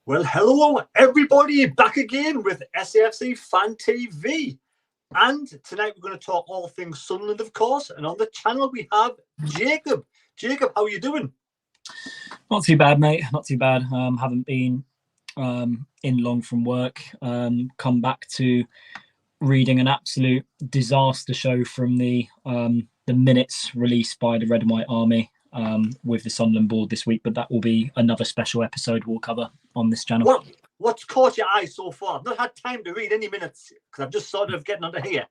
Well, hello everybody, back again with SAFC Fan TV. And tonight we're going to talk all things Sunderland, of course. And on the channel we have Jacob. Jacob, how are you doing? Not too bad, mate. Not too bad. Haven't been in long from work. Come back to reading an absolute disaster show from the minutes released by the Red and White Army with the Sunderland board this week. But that will be another special episode we'll cover on this channel. What's caught your eye so far? I've not had time to read any minutes because I'm just sort of getting under here.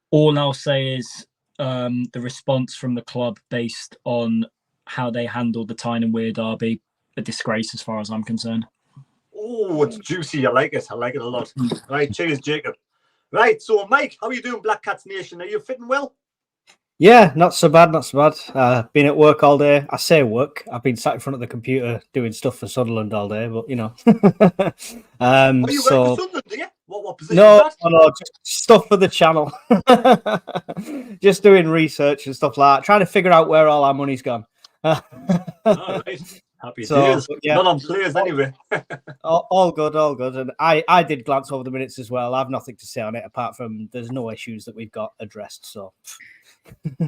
All I'll say is the response from the club based on how they handled the Tyne and Weir derby, a disgrace as far as I'm concerned. Oh, it's juicy. I like it. I like it a lot. Right, cheers, Jacob. Right, so Mike, how are you doing, Black Cats Nation? Are you fitting well? Yeah, not so bad, not so bad. Been at work all day. I say work. I've been sat in front of the computer doing stuff for Sunderland all day, but you know. Are you working for Sunderland, do you? What position no, is that? no, just stuff for the channel. Just doing research and stuff like that, trying to figure out where all our money's gone. All right. Happy days. Yeah. Not on players anyway. all good, all good. And I did glance over the minutes as well. I have nothing to say on it apart from there's no issues that we've got addressed. So,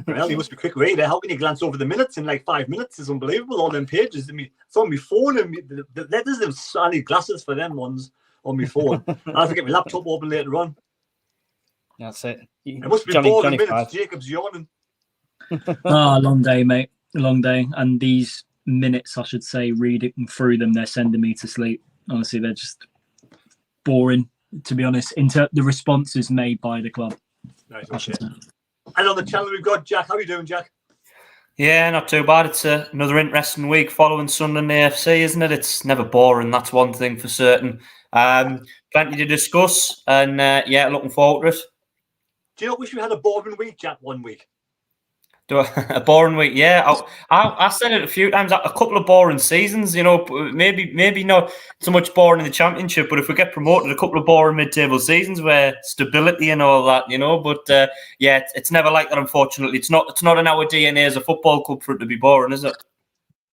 well, you must be quick reader. How can you glance over the minutes in like 5 minutes? It's unbelievable. All them pages. I mean, it's on my phone and the letters. I need glasses for them ones on my phone. I have to get my laptop open later on. That's it. It must be boring minutes. 5. Jacob's yawning. Long day, mate. Long day. And these minutes, I should say, reading through them, they're sending me to sleep. Honestly, they're just boring, to be honest. Into the responses made by the club. Nice, okay. And on the channel we've got Jack. How are you doing, Jack? Yeah, not too bad. It's another interesting week following Sunderland AFC, isn't it? It's never boring. That's one thing for certain. Plenty to discuss, and yeah, looking forward to it. Do you not wish we had a boring week, Jack? 1 week. A boring week, yeah. I said it a few times. A couple of boring seasons, you know. Maybe not so much boring in the Championship, but if we get promoted, a couple of boring mid-table seasons where stability and all that, you know. But yeah, it's never like that. Unfortunately, it's not in our DNA as a football club for it to be boring, is it?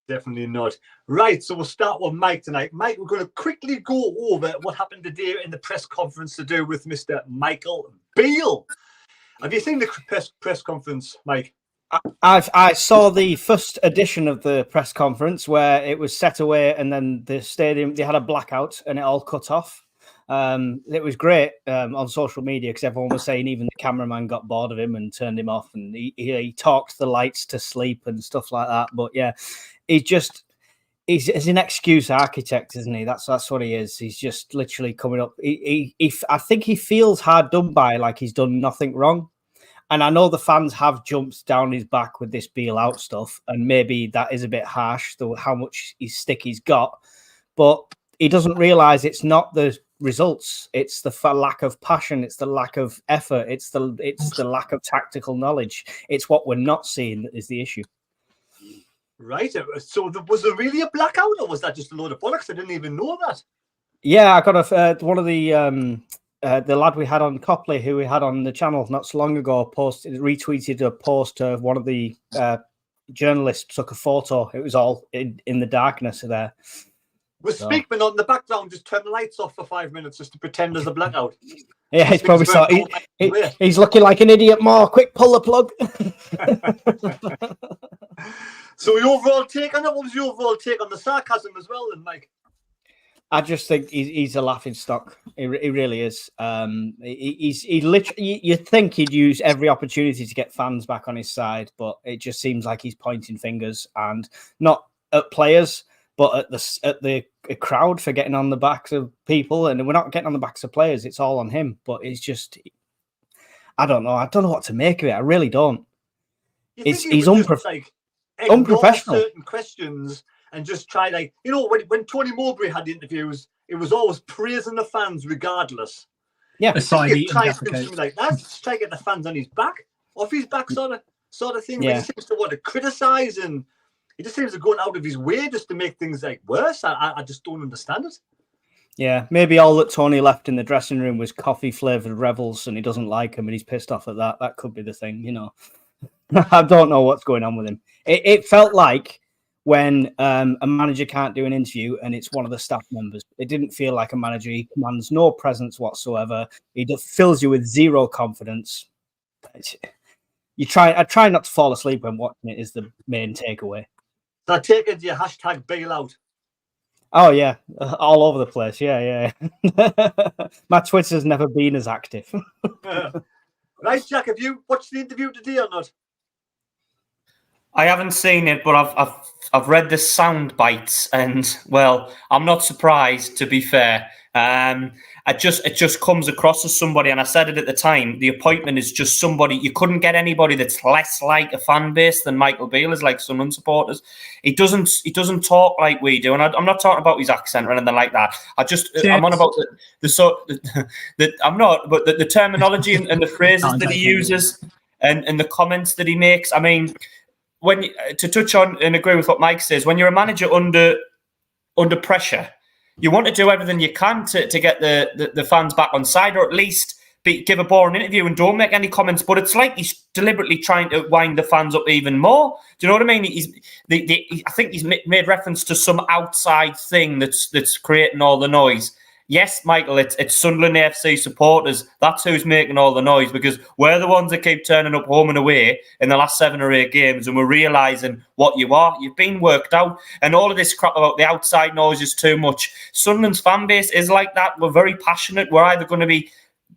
Definitely not. Right, so we'll start with Mike tonight. Mike, we're going to quickly go over what happened today in the press conference to do with Mr. Michael Beale. Have you seen the press conference, Mike? I saw the first edition of the press conference where it was set away and then the stadium, they had a blackout and it all cut off. It was great on social media because everyone was saying even the cameraman got bored of him and turned him off, and he talked the lights to sleep and stuff like that. But yeah, he's an excuse architect, isn't he? That's what he is. He's just literally coming up. I think he feels hard done by, like he's done nothing wrong. And I know the fans have jumped down his back with this Beale out stuff, and maybe that is a bit harsh, though, how much stick he's got. But he doesn't realise it's not the results; it's the lack of passion, it's the lack of effort, it's the lack of tactical knowledge. It's what we're not seeing that is the issue. Right. So was there really a blackout, or was that just a load of bollocks? I didn't even know that. Yeah, I got one of the lad we had on Copley, who we had on the channel not so long ago, retweeted a post of one of the journalists took a photo. It was all in the darkness there. Was Speakman on the background just turn the lights off for 5 minutes just to pretend there's a blackout? Yeah, he's probably saw he's looking like an idiot more. Quick, pull the plug. So your overall take on it? What was your overall take on the sarcasm as well, then, Mike? I just think he's a laughing stock. He really is. He literally. You'd think he'd use every opportunity to get fans back on his side, but it just seems like he's pointing fingers, and not at players, but at the crowd for getting on the backs of people. And we're not getting on the backs of players; it's all on him. But it's just, I don't know. I don't know what to make of it. I really don't. He's unprofessional. Certain questions. And just try, like, you know, when Tony Mowbray had the interviews, it was always praising the fans regardless. Yeah, try to like that. Just try to get the fans on his back, off his back, sort of thing. Yeah. He seems to want to criticize, and he just seems to go out of his way just to make things like worse. I just don't understand it. Yeah, maybe all that Tony left in the dressing room was coffee flavored Revels, and he doesn't like him, and he's pissed off at that. That could be the thing, you know. I don't know what's going on with him. It felt like when a manager can't do an interview and it's one of the staff members. It didn't feel like a manager. He commands no presence whatsoever. He just fills you with zero confidence. I try not to fall asleep when watching it is the main takeaway. So I take it your hashtag bail out. Oh yeah, all over the place. Yeah. My Twitter's never been as active. Right, Jack, have you watched the interview today or not? I haven't seen it, but I've read the sound bites, and well, I'm not surprised. To be fair, it just comes across as somebody, and I said it at the time. The appointment is just somebody you couldn't get anybody that's less like a fan base than Michael Beale is like Sunderland supporters. He doesn't talk like we do, and I'm not talking about his accent or anything like that. I'm on about I'm not, but the terminology and the phrases that he uses and the comments that he makes. I mean, to touch on and agree with what Mike says, when you're a manager under pressure, you want to do everything you can to get the fans back on side, or at least give a boring interview and don't make any comments. But it's like he's deliberately trying to wind the fans up even more. Do you know what I mean? I think he's made reference to some outside thing that's creating all the noise. Yes, Michael, it's Sunderland AFC supporters. That's who's making all the noise, because we're the ones that keep turning up home and away in the last 7 or 8 games, and we're realising what you are. You've been worked out, and all of this crap about the outside noise is too much. Sunderland's fan base is like that. We're very passionate. We're either going to be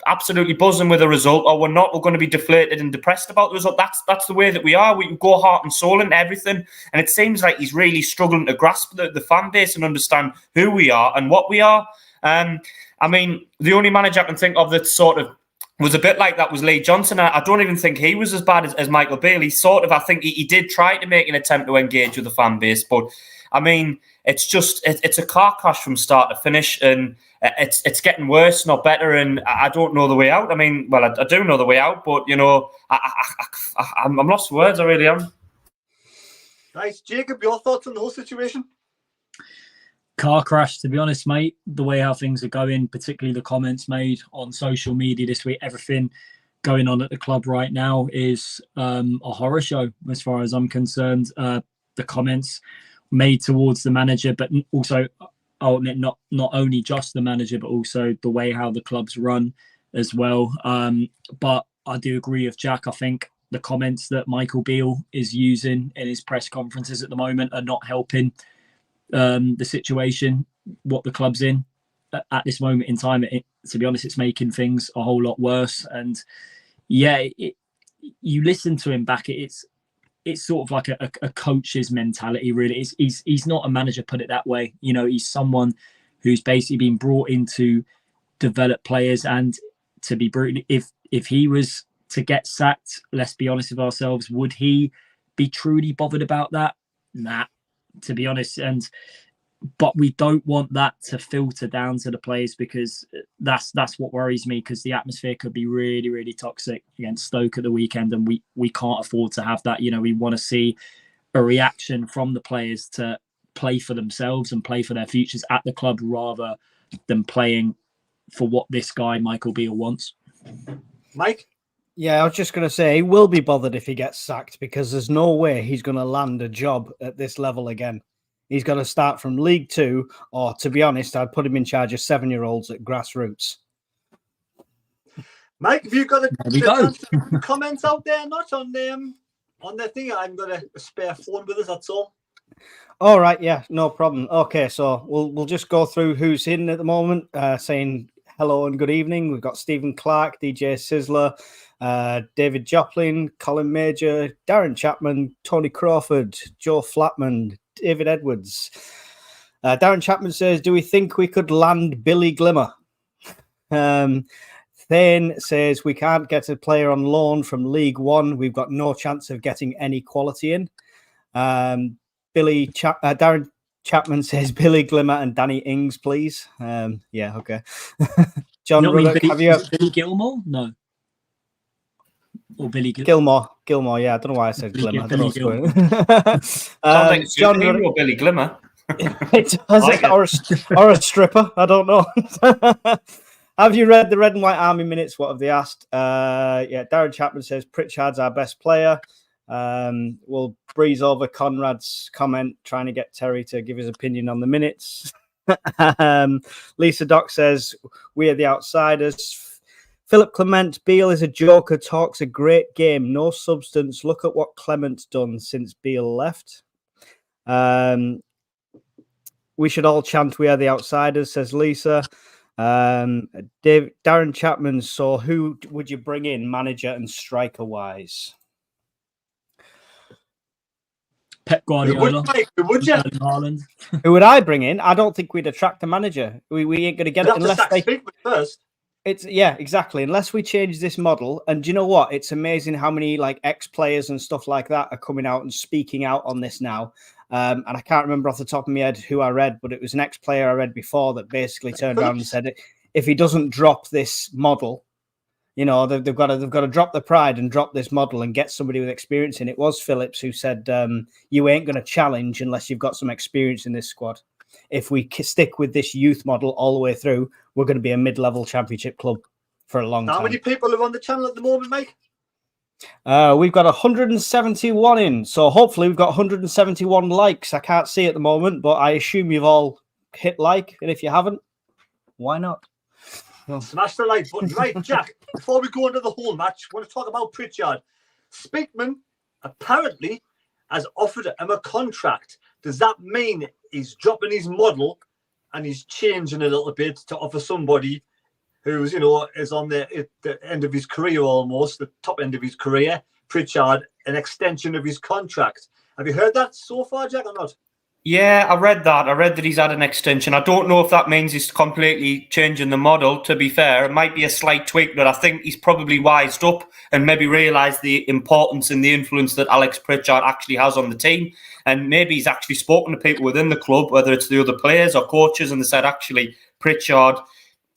absolutely buzzing with a result, or we're not. We're going to be deflated and depressed about the result. That's the way that we are. We go heart and soul into everything, and it seems like he's really struggling to grasp the fan base and understand who we are and what we are. I mean, the only manager I can think of that sort of was a bit like that was Lee Johnson. I don't even think he was as bad as Michael Beale. I think he did try to make an attempt to engage with the fan base, but I mean, it's a car crash from start to finish, and it's getting worse, not better, and I don't know the way out. I mean, well, I do know the way out, but you know, I'm lost for words. I really am. Nice, Jacob. Your thoughts on the whole situation? Car crash, to be honest, mate. The way how things are going, particularly the comments made on social media this week, everything going on at the club right now is a horror show as far as I'm concerned. The comments made towards the manager, but also I'll admit not only just the manager, but also the way how the club's run as well. But I do agree with Jack. I think the comments that Michael Beale is using in his press conferences at the moment are not helping the situation, what the club's in at this moment in time. To be honest, it's making things a whole lot worse. And yeah, you listen to him back, it's sort of like a coach's mentality, really. He's not a manager, put it that way. You know, he's someone who's basically been brought in to develop players. And to be brutal, if he was to get sacked, let's be honest with ourselves, would he be truly bothered about that? Nah, to be honest. But we don't want that to filter down to the players, because that's what worries me, because the atmosphere could be really, really toxic against Stoke at the weekend, and we can't afford to have that. You know, we want to see a reaction from the players to play for themselves and play for their futures at the club, rather than playing for what this guy Michael Beale wants. Mike? Yeah, I was just going to say, he will be bothered if he gets sacked, because there's no way he's going to land a job at this level again. He's got to start from League Two, or to be honest, I'd put him in charge of 7-year-olds at grassroots. Mike, have you got a comments out there? Not on their thing. I'm got a spare phone with us. That's all. All right, yeah, no problem. Okay, so we'll just go through who's in at the moment, saying hello and good evening. We've got Stephen Clark, DJ Sizzler, David Joplin, Colin Major, Darren Chapman, Tony Crawford, Joe Flatman, David Edwards. Darren Chapman says, do we think we could land Billy Glimmer? Thane says, we can't get a player on loan from League One. We've got no chance of getting any quality in. Darren Chapman says, Billy Glimmer and Danny Ings, please. Yeah, okay. John Ruddock, have you... Billy Gilmore? No. Or Billy Gilmore, yeah. I don't know why I said Glimmer. I don't know what's going on. Sounds like it's John Ruddock or Billy Glimmer. It does, or a stripper. I don't know. Have you read the Red and White Army minutes? What have they asked? Yeah, Darren Chapman says Pritchard's our best player. We'll breeze over Conrad's comment, trying to get Terry to give his opinion on the minutes. Lisa Doc says, we are the outsiders. Philip Clement, Beale is a joker, talks a great game, no substance. Look at what Clement's done since Beale left. We should all chant, we are the outsiders, says Lisa. Darren Chapman, so who would you bring in, manager and striker wise? Pep Guardiola. Would you? Haaland. Who would I bring in? I don't think we'd attract a manager. We ain't going to get it unless they. First. Exactly. Unless we change this model. And do you know what? It's amazing how many like ex-players and stuff like that are coming out and speaking out on this now. And I can't remember off the top of my head who I read, but it was an ex-player I read before that basically turned around and said, if he doesn't drop this model, you know, they've got to drop the pride and drop this model and get somebody with experience in it. It was Phillips who said, you ain't going to challenge unless you've got some experience in this squad. If we stick with this youth model all the way through, we're going to be a mid-level championship club for a long time. How many people are on the channel at the moment, Mike? We've got 171 in, so hopefully we've got 171 likes. I can't see at the moment, but I assume you've all hit like, and if you haven't, why not? Smash the like button. Right, Jack, before we go into the whole match, I want to talk about Pritchard. Speakman apparently has offered him a contract. Does that mean he's dropping his model and he's changing a little bit to offer somebody who's, you know, is on the end of his career almost, the top end of his career, Pritchard, an extension of his contract? Have you heard that so far, Jack, or not? Yeah, I read that. I read that he's had an extension. I don't know if that means he's completely changing the model, to be fair. It might be a slight tweak, but I think he's probably wised up and maybe realised the importance and the influence that Alex Pritchard actually has on the team. And maybe he's actually spoken to people within the club, whether it's the other players or coaches, and they said, actually, Pritchard,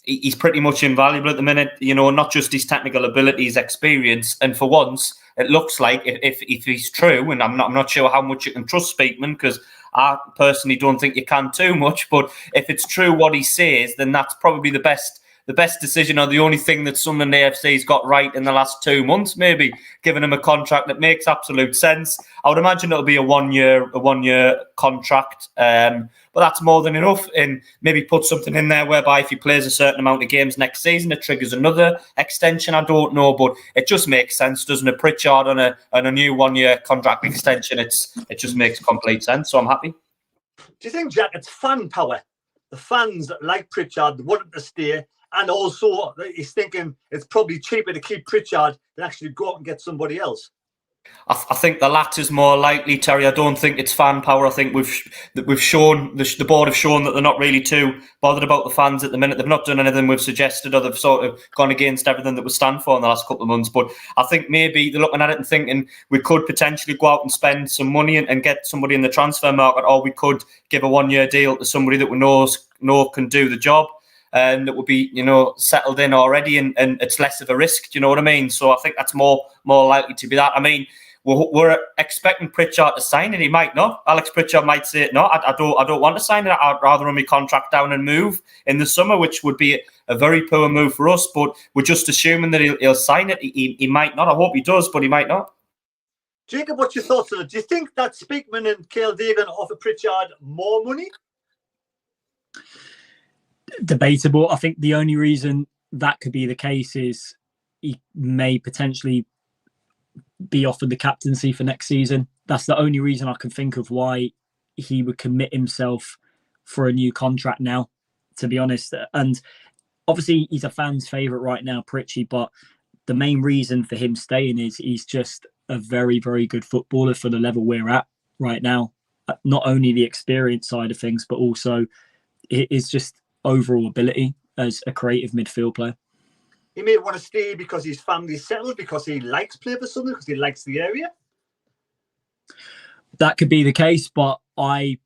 he's pretty much invaluable at the minute, you know, not just his technical ability, his experience. And for once, it looks like if he's true, and I'm not sure how much you can trust Speakman, because I personally don't think you can too much, but if it's true what he says, then that's probably the best decision, or the only thing that Sunderland AFC's got right in the last 2 months, maybe giving him a contract that makes absolute sense. I would imagine it'll be a one year contract, but that's more than enough. And maybe put something in there whereby if he plays a certain amount of games next season, it triggers another extension. I don't know, but it just makes sense, doesn't it? Pritchard on a new 1 year contract extension, it just makes complete sense. So I'm happy. Do you think, Jack, it's fan power? The fans like Pritchard want him to stay. And also, he's thinking it's probably cheaper to keep Pritchard than actually go out and get somebody else. I think the latter's more likely, Terry. I don't think it's fan power. I think we've shown, the board have shown that they're not really too bothered about the fans at the minute. They've not done anything we've suggested, or they've sort of gone against everything that we stand for in the last couple of months. But I think maybe they're looking at it and thinking we could potentially go out and spend some money and get somebody in the transfer market, or we could give a 1 year deal to somebody that we know can do the job. And that will be, you know, settled in already, and it's less of a risk. Do you know what I mean? So I think that's more likely to be that. I mean, we're expecting Pritchard to sign it. He might not. Alex Pritchard might say, no, I don't want to sign it. I'd rather run my contract down and move in the summer, which would be a very poor move for us. But we're just assuming that he'll sign it. He might not. I hope he does, but he might not. Jacob, what's your thoughts on it? Do you think that Speakman and KLD are going to offer Pritchard more money? Debatable. I think the only reason that could be the case is he may potentially be offered the captaincy for next season. That's the only reason I can think of why he would commit himself for a new contract now, to be honest. And obviously he's a fan's favourite right now, Pritchie, but the main reason for him staying is he's just a very, very good footballer for the level we're at right now. Not only the experience side of things, but also it is just overall ability as a creative midfield player. He may want to stay because his family's settled, because he likes playing for Sunderland, because he likes the area. That could be the case, but I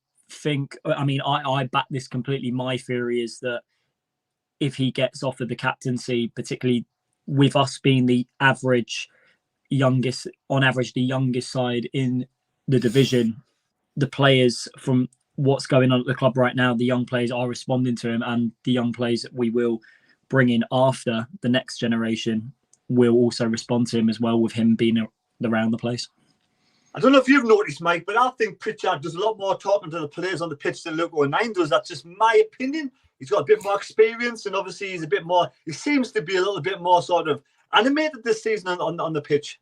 back this completely. My theory is that if he gets offered the captaincy, particularly with us being the youngest side in the division, the players from what's going on at the club right now, the young players are responding to him, and the young players that we will bring in after the next generation will also respond to him as well, with him being around the place. I don't know if you've noticed, Mike, but I think Pritchard does a lot more talking to the players on the pitch than Luke O'Nien does. That's just my opinion. He's got a bit more experience, and obviously he's a bit more. He seems to be a little bit more sort of animated this season on the pitch.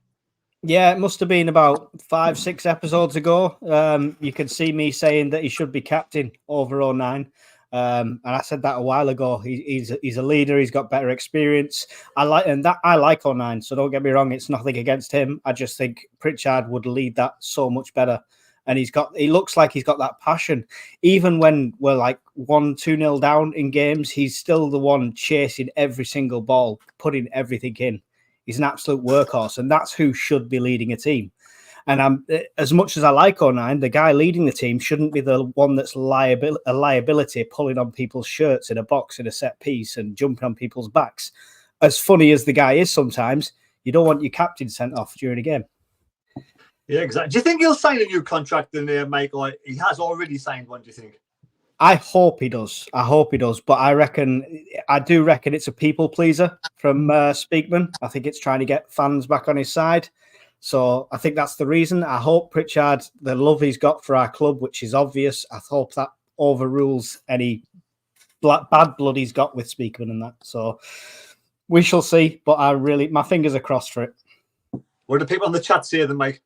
Yeah, it must have been about 5-6 episodes ago. You could see me saying that he should be captain over 09. And I said that a while ago. He's a leader. He's got better experience. I like 09. So don't get me wrong. It's nothing against him. I just think Pritchard would lead that so much better. And he looks like he's got that passion. Even when we're like 1-2-0 down in games, he's still the one chasing every single ball, putting everything in. He's an absolute workhorse, and that's who should be leading a team. And as much as I like 09, the guy leading the team shouldn't be the one that's a liability, pulling on people's shirts in a box in a set piece and jumping on people's backs. As funny as the guy is sometimes, you don't want your captain sent off during a game. Yeah, exactly. Do you think he'll sign a new contract in there, Mike, or he has already signed one, do you think? I hope he does. But I do reckon it's a people pleaser from Speakman. I think it's trying to get fans back on his side. So I think that's the reason. I hope Pritchard, the love he's got for our club, which is obvious, I hope that overrules any bad blood he's got with Speakman and that. So we shall see. But my fingers are crossed for it. What do people on the chat say then, Mike?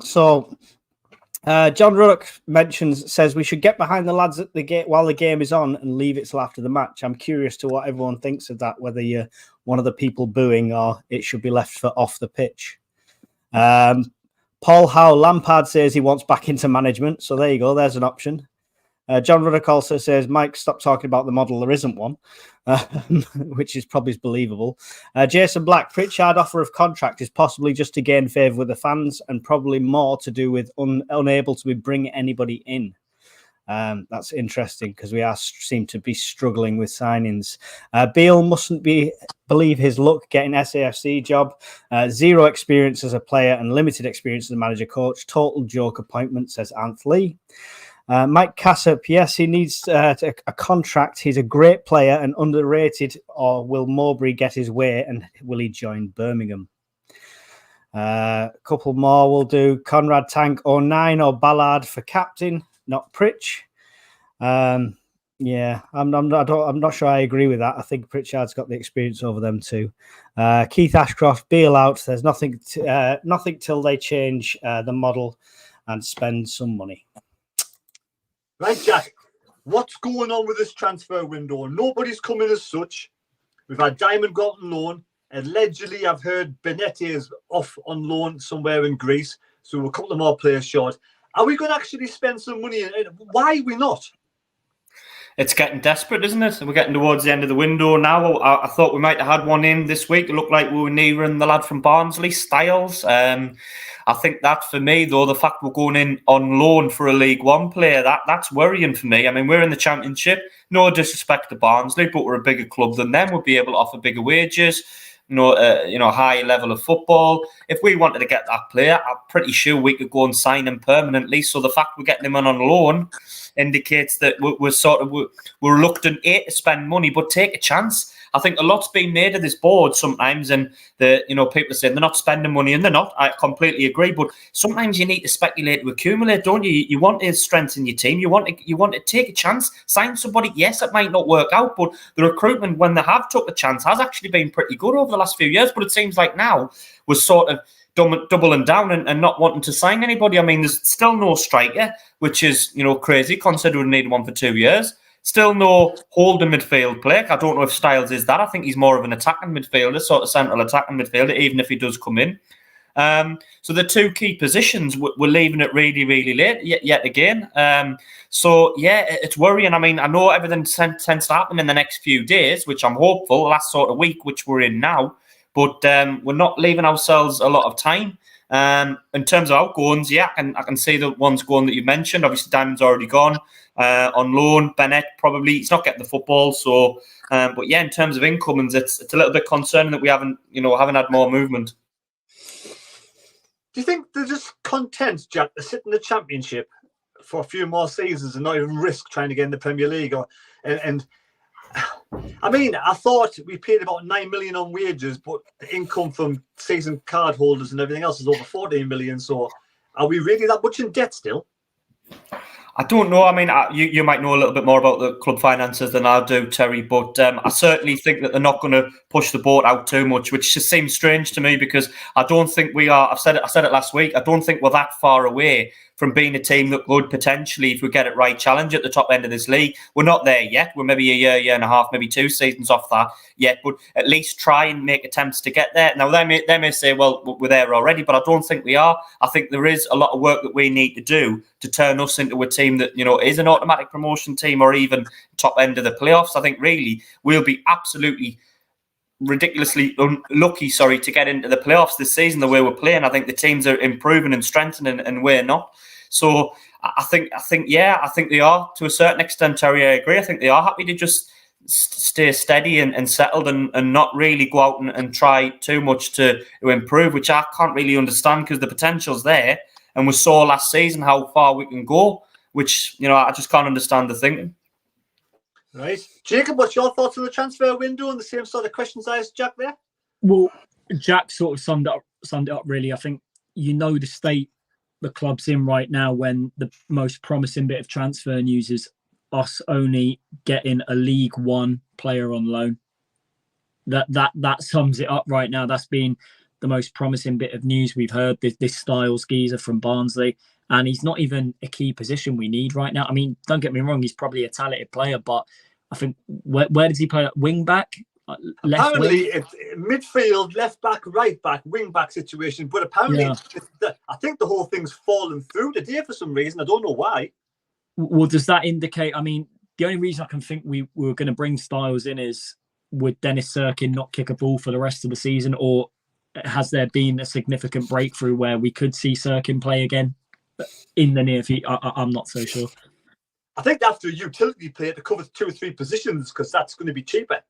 So John Ruddock says we should get behind the lads at the gate while the game is on and leave it till after the match. I'm curious to what everyone thinks of that, whether you're one of the people booing or it should be left for off the pitch. Paul Howe Lampard says he wants back into management. So there you go. There's an option. John Ruddock also says, Mike, stop talking about the model. There isn't one, which is probably believable. Jason Black, Pritchard offer of contract is possibly just to gain favour with the fans and probably more to do with unable to bring anybody in. That's interesting because we seem to be struggling with signings. Beale mustn't believe his luck getting SAFC job. Zero experience as a player and limited experience as a manager coach. Total joke appointment, says Anth Lee. Mike Cassop, yes, he needs a contract. He's a great player and underrated. Or will Mowbray get his way and will he join Birmingham? A couple more we'll do. Conrad Tank 09 or Ballard for captain, not Pritch. Yeah, I'm not sure I agree with that. I think Pritchard's got the experience over them too. Keith Ashcroft, Beale out. There's nothing till they change the model and spend some money. Right, Jack, what's going on with this transfer window? Nobody's coming as such. We've had Diamond go on loan. Allegedly, I've heard Benetti is off on loan somewhere in Greece. So we're a couple of more players short. Are we going to actually spend some money? Why are we not? It's getting desperate, isn't it? We're getting towards the end of the window now. I thought we might have had one in this week. It looked like we were nearing the lad from Barnsley, Styles. I think that for me, though, the fact we're going in on loan for a League One player, that's worrying for me. I mean, we're in the Championship. No disrespect to Barnsley, but we're a bigger club than them. We'll be able to offer bigger wages, higher level of football. If we wanted to get that player, I'm pretty sure we could go and sign him permanently. So the fact we're getting him on loan indicates that we're reluctant to spend money, but take a chance. I think a lot's been made of this board sometimes, and people are saying they're not spending money, and they're not. I completely agree, but sometimes you need to speculate to accumulate, don't you? You want to strengthen your team. You want to take a chance, sign somebody. Yes, it might not work out, but the recruitment when they have took a chance has actually been pretty good over the last few years. But it seems like now we're sort of doubling down and not wanting to sign anybody. I mean, there's still no striker, which is crazy considering we need one for 2 years. Still no holding midfield player. I don't know if Styles is that. I think he's more of an attacking midfielder, sort of central attacking midfielder, even if he does come in. So the two key positions, we're leaving it really, really late yet again. It's worrying. I mean, I know everything tends to happen in the next few days, which I'm hopeful, last sort of week, which we're in now. But we're not leaving ourselves a lot of time. In terms of outgoings, I can see the ones going that you mentioned. Obviously, Diamond's already gone on loan. Bennett probably he's not getting the football. So, in terms of incomings, it's a little bit concerning that we haven't had more movement. Do you think they're just content, Jack, to sit in the Championship for a few more seasons and not even risk trying to get in the Premier League? I mean, I thought we paid about 9 million on wages, but the income from season card holders and everything else is over 14 million. So Are we really that much in debt still? I don't know. I mean, you might know a little bit more about the club finances than I do, Terry, but I certainly think that they're not going to push the boat out too much, which just seems strange to me because I don't think we are. I said it last week. I don't think we're that far away from being a team that could potentially, if we get it right, challenge at the top end of this league. We're not there yet. We're maybe a year and a half, maybe 2 seasons off that yet, but at least try and make attempts to get there. Now, they may say, well, we're there already, but I don't think we are. I think there is a lot of work that we need to do to turn us into a team that, you know, is an automatic promotion team or even top end of the playoffs. I think really we'll be absolutely ridiculously unlucky, to get into the playoffs this season the way we're playing. I think the teams are improving and strengthening and we're not. So I think they are to a certain extent, Terry. I agree. I think they are happy to just stay steady and settled and not really go out and try too much to improve, which I can't really understand because the potential's there. And we saw last season how far we can go, which, you know, I just can't understand the thinking. Right. Jacob, what's your thoughts on the transfer window and the same sort of questions I asked Jack there? Well, Jack sort of summed it up really. I think you know the state the club's in right now when the most promising bit of transfer news is us only getting a League One player on loan. That sums it up right now. That's been the most promising bit of news we've heard. This Styles geezer from Barnsley, and he's not even a key position we need right now. I mean, don't get me wrong, he's probably a talented player, but I think where does he play? Wing back? Apparently, it's midfield, left back, right back, wing back situation. But apparently, I think the whole thing's fallen through today for some reason. I don't know why. Well, does that indicate? I mean, the only reason I can think we were going to bring Styles in is would Dennis Serkin not kick a ball for the rest of the season, or has there been a significant breakthrough where we could see Serkin play again in the near future? I'm not so sure. I think after a utility player to cover 2 or 3 positions because that's going to be cheaper.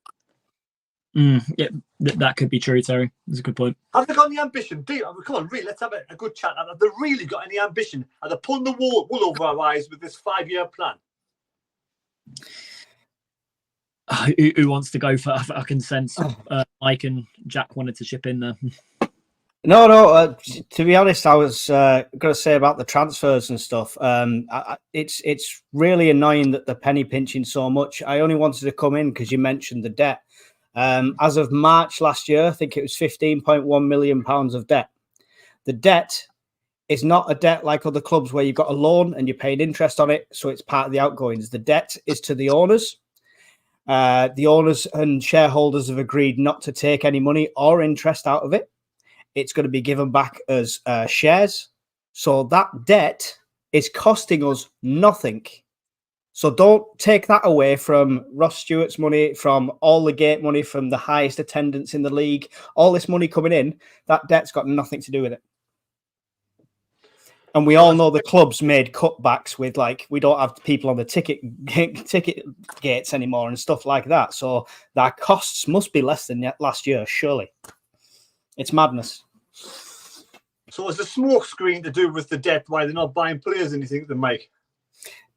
Yeah, that could be true, Terry. That's a good point. Have they got any ambition? Come on, really, let's have a good chat. Have they really got any ambition? Are they pulling the wool over our eyes with this 5-year plan? Who wants to go for? I can sense Mike and Jack wanted to chip in there. No. To be honest, I was going to say about the transfers and stuff. It's really annoying that they're penny pinching so much. I only wanted to come in because you mentioned the debt. As of March last year, I think it was £15.1 million of debt. The debt is not a debt like other clubs where you've got a loan and you're paying interest on it, so it's part of the outgoings. The debt is to the owners. The owners and shareholders have agreed not to take any money or interest out of it. It's going to be given back as shares. So that debt is costing us nothing. So don't take that away from Ross Stewart's money, from all the gate money, from the highest attendance in the league, all this money coming in. That debt's got nothing to do with it. And we all know the club's made cutbacks with, like, we don't have people on the ticket gates anymore and stuff like that. So their costs must be less than last year, surely. It's madness. So is the smoke screen to do with the debt why they're not buying players, and you think they make?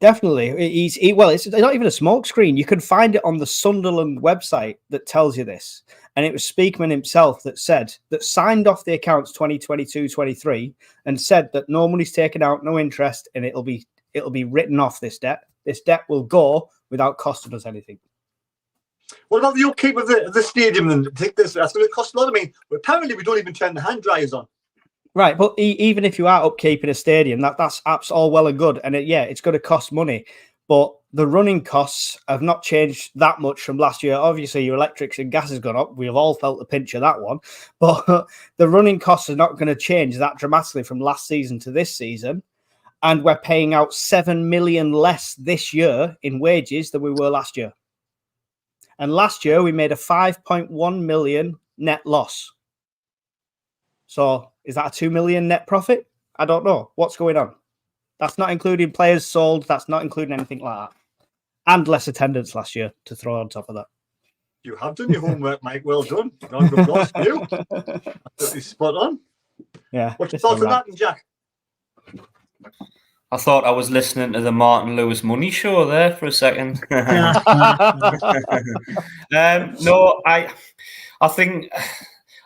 Definitely. It's not even a smoke screen. You can find it on the Sunderland website that tells you this. And it was Speakman himself that signed off the accounts 2022-23 and said that no money's taken out, no interest, and it'll be written off, this debt. This debt will go without costing us anything. What about the upkeep of the stadium? And I think that's going to cost a lot. I mean, apparently we don't even turn the hand dryers on. Right, but even if you are upkeeping a stadium, that's all well and good, and it's going to cost money. But the running costs have not changed that much from last year. Obviously, your electrics and gas has gone up. We've all felt the pinch of that one. But the running costs are not going to change that dramatically from last season to this season. And we're paying out $7 million less this year in wages than we were last year. And last year, we made a $5.1 million net loss. So is that a $2 million net profit? I don't know. What's going on? That's not including players sold. That's not including anything like that. And less attendance last year to throw on top of that. You have done your homework, Mike. Well done. Round of applause for you. Absolutely spot on. Yeah. What's your thoughts on that, Jack? I thought I was listening to the Martin Lewis Money Show there for a second. No, I think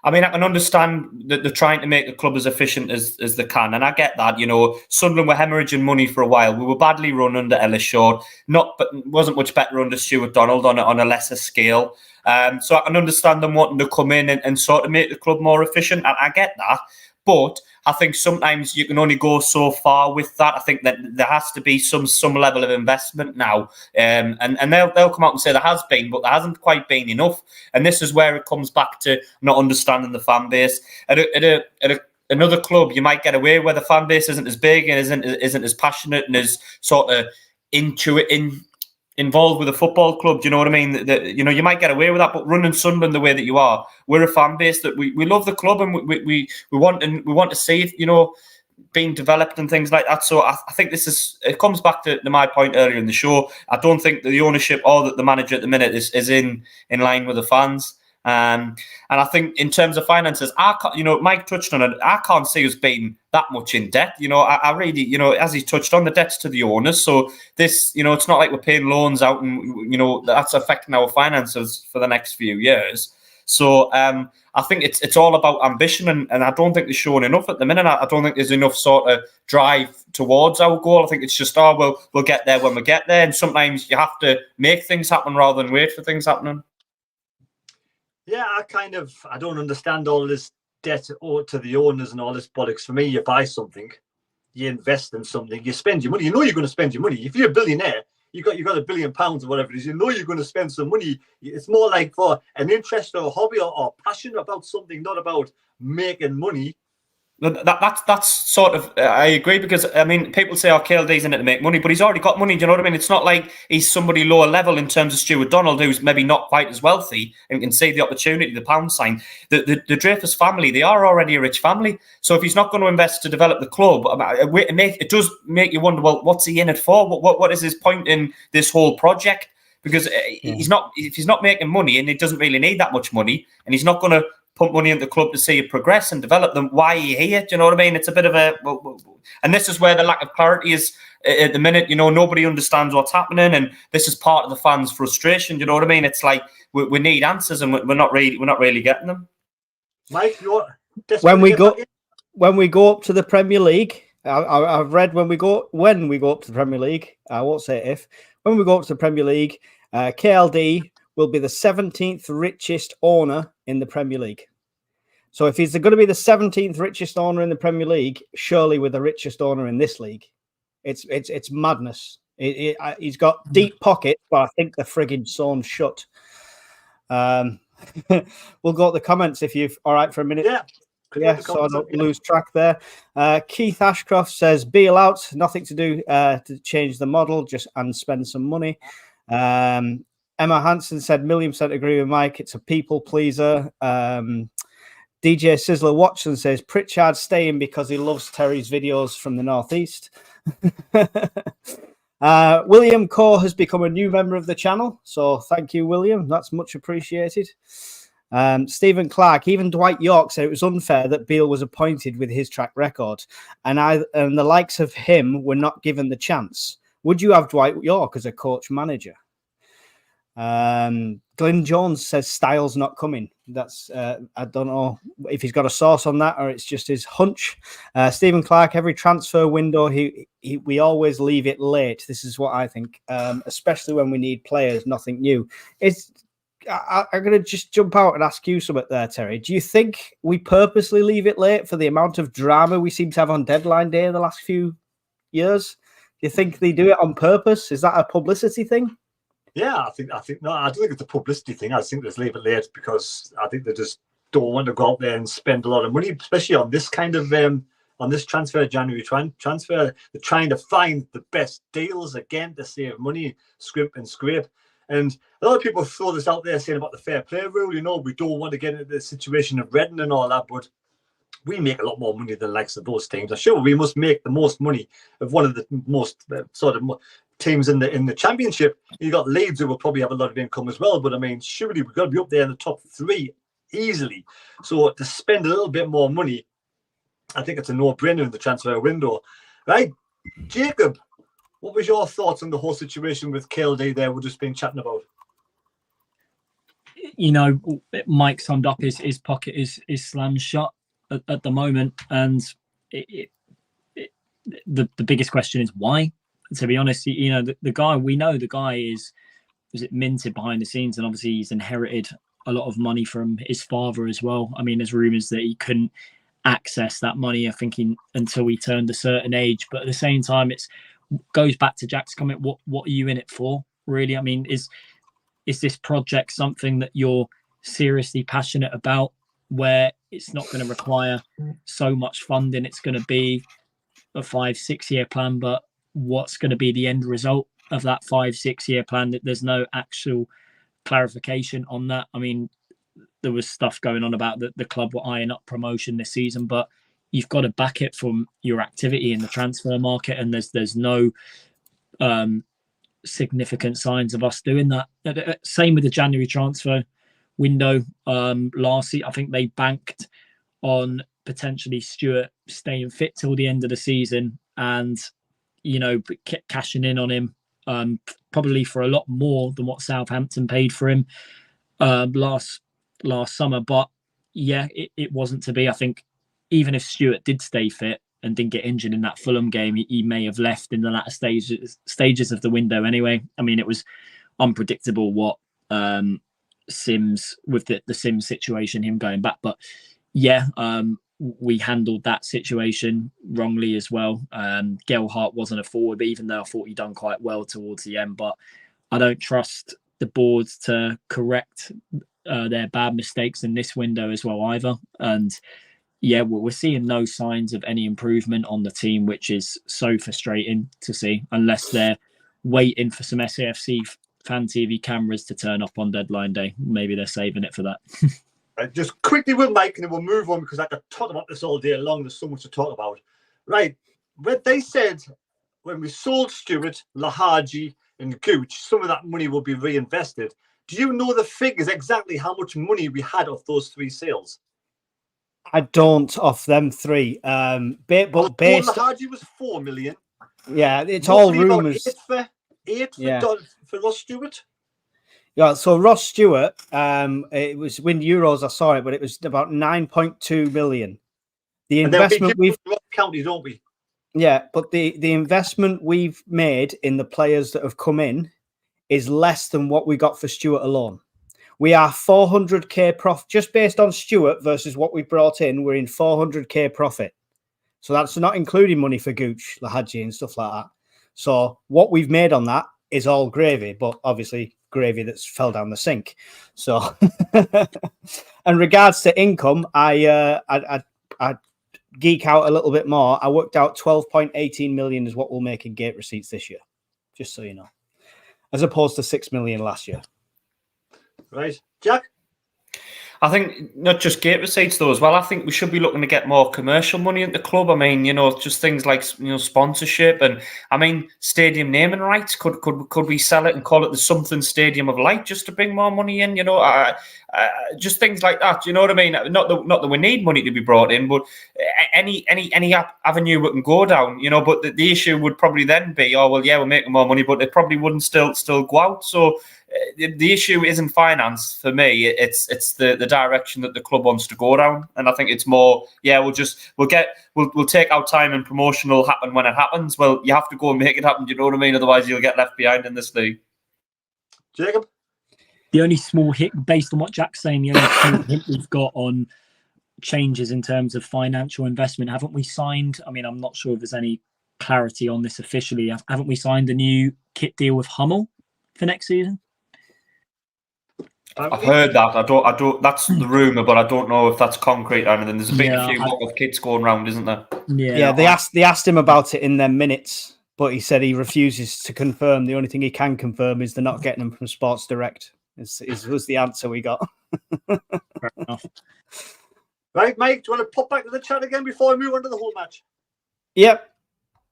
I mean, I can understand that they're trying to make the club as efficient as they can, and I get that. You know, Sunderland were hemorrhaging money for a while. We were badly run under Ellis Shaw, but wasn't much better under Stuart Donald on a lesser scale. So I can understand them wanting to come in and sort of make the club more efficient, and I get that. But I think sometimes you can only go so far with that. I think that there has to be some level of investment now, and they'll come out and say there has been, but there hasn't quite been enough. And this is where it comes back to not understanding the fan base. At another club, you might get away where the fan base isn't as big and isn't as passionate and as sort of involved with a football club. Do you know what I mean? That you know, you might get away with that, but running Sunderland the way that you are, we're a fan base that we love the club, and we want to see it, you know, being developed and things like that. So I think it comes back to my point earlier in the show. I don't think that the ownership or that the manager at the minute is in line with the fans. And I think in terms of finances, Mike touched on it. I can't see us being that much in debt. You know, I really, you know, as he touched on, the debt's to the owners. So this, you know, it's not like we're paying loans out and, you know, that's affecting our finances for the next few years. So I think it's all about ambition, and I don't think they're showing enough at the minute. I don't think there's enough sort of drive towards our goal. I think it's just, we'll get there when we get there. And sometimes you have to make things happen rather than wait for things happening. Yeah, I don't understand all this debt owed to the owners and all this bollocks. For me, you buy something, you invest in something, you spend your money. You know you're going to spend your money. If you're a billionaire, you got £1 billion or whatever it is. You know you're going to spend some money. It's more like for an interest or a hobby or passion about something, not about making money. That's sort of, I agree, because I mean, people say, KLD's in it to make money, but he's already got money. Do you know what I mean? It's not like he's somebody lower level in terms of Stuart Donald, who's maybe not quite as wealthy and can see the opportunity, the pound sign. The Dreyfus family, they are already a rich family. So if he's not going to invest to develop the club, it does make you wonder, well, what's he in it for? What is his point in this whole project? Because if he's not making money, and he doesn't really need that much money, and he's not going to pump money into the club to see it progress and develop them, why are you here? Do you know what I mean? It's a bit of and this is where the lack of clarity is at the minute. You know, nobody understands what's happening, and this is part of the fans' frustration. Do you know what I mean? It's like we need answers, and we're not really getting them. Mike, when we go up to the Premier League, I've read when we go up to the Premier League, I won't say if, when we go up to the Premier League, KLD will be the 17th richest owner in the Premier League. So if he's going to be the 17th richest owner in the Premier League, surely we're the richest owner in this league. It's madness. He's got deep pockets, but I think the frigging sewn shut. We'll go to the comments if you're all right for a minute. Yeah, so I don't lose track there. Keith Ashcroft says, "Beal out, nothing to do to change the model, and spend some money." Emma Hansen said, "1,000,000% agree with Mike. It's a people pleaser." DJ Sizzler Watson says, "Pritchard staying because he loves Terry's videos from the Northeast." William Core has become a new member of the channel, so thank you, William. That's much appreciated. Stephen Clark, even Dwight York said it was unfair that Beale was appointed with his track record, and the likes of him were not given the chance. Would you have Dwight York as a coach manager? Glenn Jones says Styles not coming. That's I don't know if he's got a source on that or it's just his hunch. Stephen Clark, every transfer window we always leave it late. This is what I think, especially when we need players, nothing new. I'm going to just jump out and ask you something there, Terry. Do you think we purposely leave it late for the amount of drama we seem to have on deadline day in the last few years? Do you think they do it on purpose? Is that a publicity thing? Yeah, I think no, I don't think it's a publicity thing. I think they leave it late because I think they just don't want to go out there and spend a lot of money, especially on this kind of on this January transfer. They're trying to find the best deals again to save money, scrimp and scrape. And a lot of people throw this out there saying about the fair play rule. You know, we don't want to get into the situation of Reading and all that, but we make a lot more money than the likes of those teams. I'm sure we must make the most money of one of the most teams in the championship. You got Leeds, who will probably have a lot of income as well. But I mean, surely we've got to be up there in the top 3 easily. So to spend a little bit more money, I think it's a no-brainer in the transfer window, right? Jacob, what was your thoughts on the whole situation with KLD there we've just been chatting about? you know, Mike summed up his pocket is slammed shut at the moment, and the biggest question is why. To be honest, you know, the guy, we know the guy is it minted behind the scenes, and obviously he's inherited a lot of money from his father as well. I mean, there's rumours that he couldn't access that money, I think, until he turned a certain age. But at the same time, it goes back to Jack's comment. What are you in it for, really? I mean, is this project something that you're seriously passionate about, where it's not going to require so much funding? It's going to be a 5-6 year plan, but what's going to be the end result of that 5-6 year plan? That there's no actual clarification on that. I mean, there was stuff going on about the club were eyeing up promotion this season, but you've got to back it from your activity in the transfer market, and there's no significant signs of us doing that. Same with the January transfer window. Last season, I think they banked on potentially Stewart staying fit till the end of the season, and you know, cashing in on him probably for a lot more than what Southampton paid for him last summer. But yeah, it wasn't to be. I think even if Stewart did stay fit and didn't get injured in that Fulham game, he may have left in the latter stages of the window anyway. I mean, it was unpredictable what Sims, with the Sims situation, him going back. But yeah, we handled that situation wrongly as well. Gelhardt wasn't a forward, even though I thought he done quite well towards the end. But I don't trust the boards to correct their bad mistakes in this window as well either. And yeah, we're seeing no signs of any improvement on the team, which is so frustrating to see, unless they're waiting for some SAFC Fan TV cameras to turn up on deadline day. Maybe they're saving it for that. Just quickly with Mike, and then we'll move on, because I could talk about this all day long. There's so much to talk about. Right. But they said when we sold Stewart, Lahaji and Gooch, some of that money will be reinvested. Do you know the figures, exactly how much money we had off those three sales? I don't, off them three. But based... Lahaji was 4 million. Yeah, it's all rumours. Eight for Ross Stewart. Yeah, so Ross Stewart, it was Win Euros, I saw it, but it was about 9.2 million. The investment we've county, don't we? Yeah, but the investment we've made in the players that have come in is less than what we got for Stewart alone. We are 400k profit just based on Stewart versus what we brought in. We're in 400k profit, so that's not including money for Gooch, Lahaji, and stuff like that. So what we've made on that is all gravy, but obviously gravy that's fell down the sink. So, in regards to income, I geek out a little bit more. I worked out 12.18 million is what we'll make in gate receipts this year, just so you know, as opposed to 6 million last year. Right, Jack? I think not just gate receipts though as well. I think we should be looking to get more commercial money at the club. I mean, you know, just things like, you know, sponsorship, and I mean stadium naming rights. Could we sell it and call it the something Stadium of Light just to bring more money in? You know, just things like that. You know what I mean? Not that we need money to be brought in, but any avenue we can go down. You know, but the issue would probably then be, oh well, yeah, we're making more money, but it probably wouldn't still go out. So. The issue isn't finance for me. It's the direction that the club wants to go down, and I think it's more. Yeah, we'll take our time, and promotion will happen when it happens. Well, you have to go and make it happen. Do you know what I mean? Otherwise, you'll get left behind in this league. Jacob, the only small hit, based on what Jack's saying, the only small hint we've got on changes in terms of financial investment, haven't we signed? I mean, I'm not sure if there's any clarity on this officially. Haven't we signed a new kit deal with Hummel for next season? I've heard that. I don't. That's the rumor, but I don't know if that's concrete or anything. There's been a few lot of kits going around, isn't there? Yeah. They asked him about it in their minutes, but he said he refuses to confirm. The only thing he can confirm is they're not getting them from Sports Direct. Was the answer we got. Fair enough. Right, Mike. Do you want to pop back to the chat again before we move on to the whole match? Yep.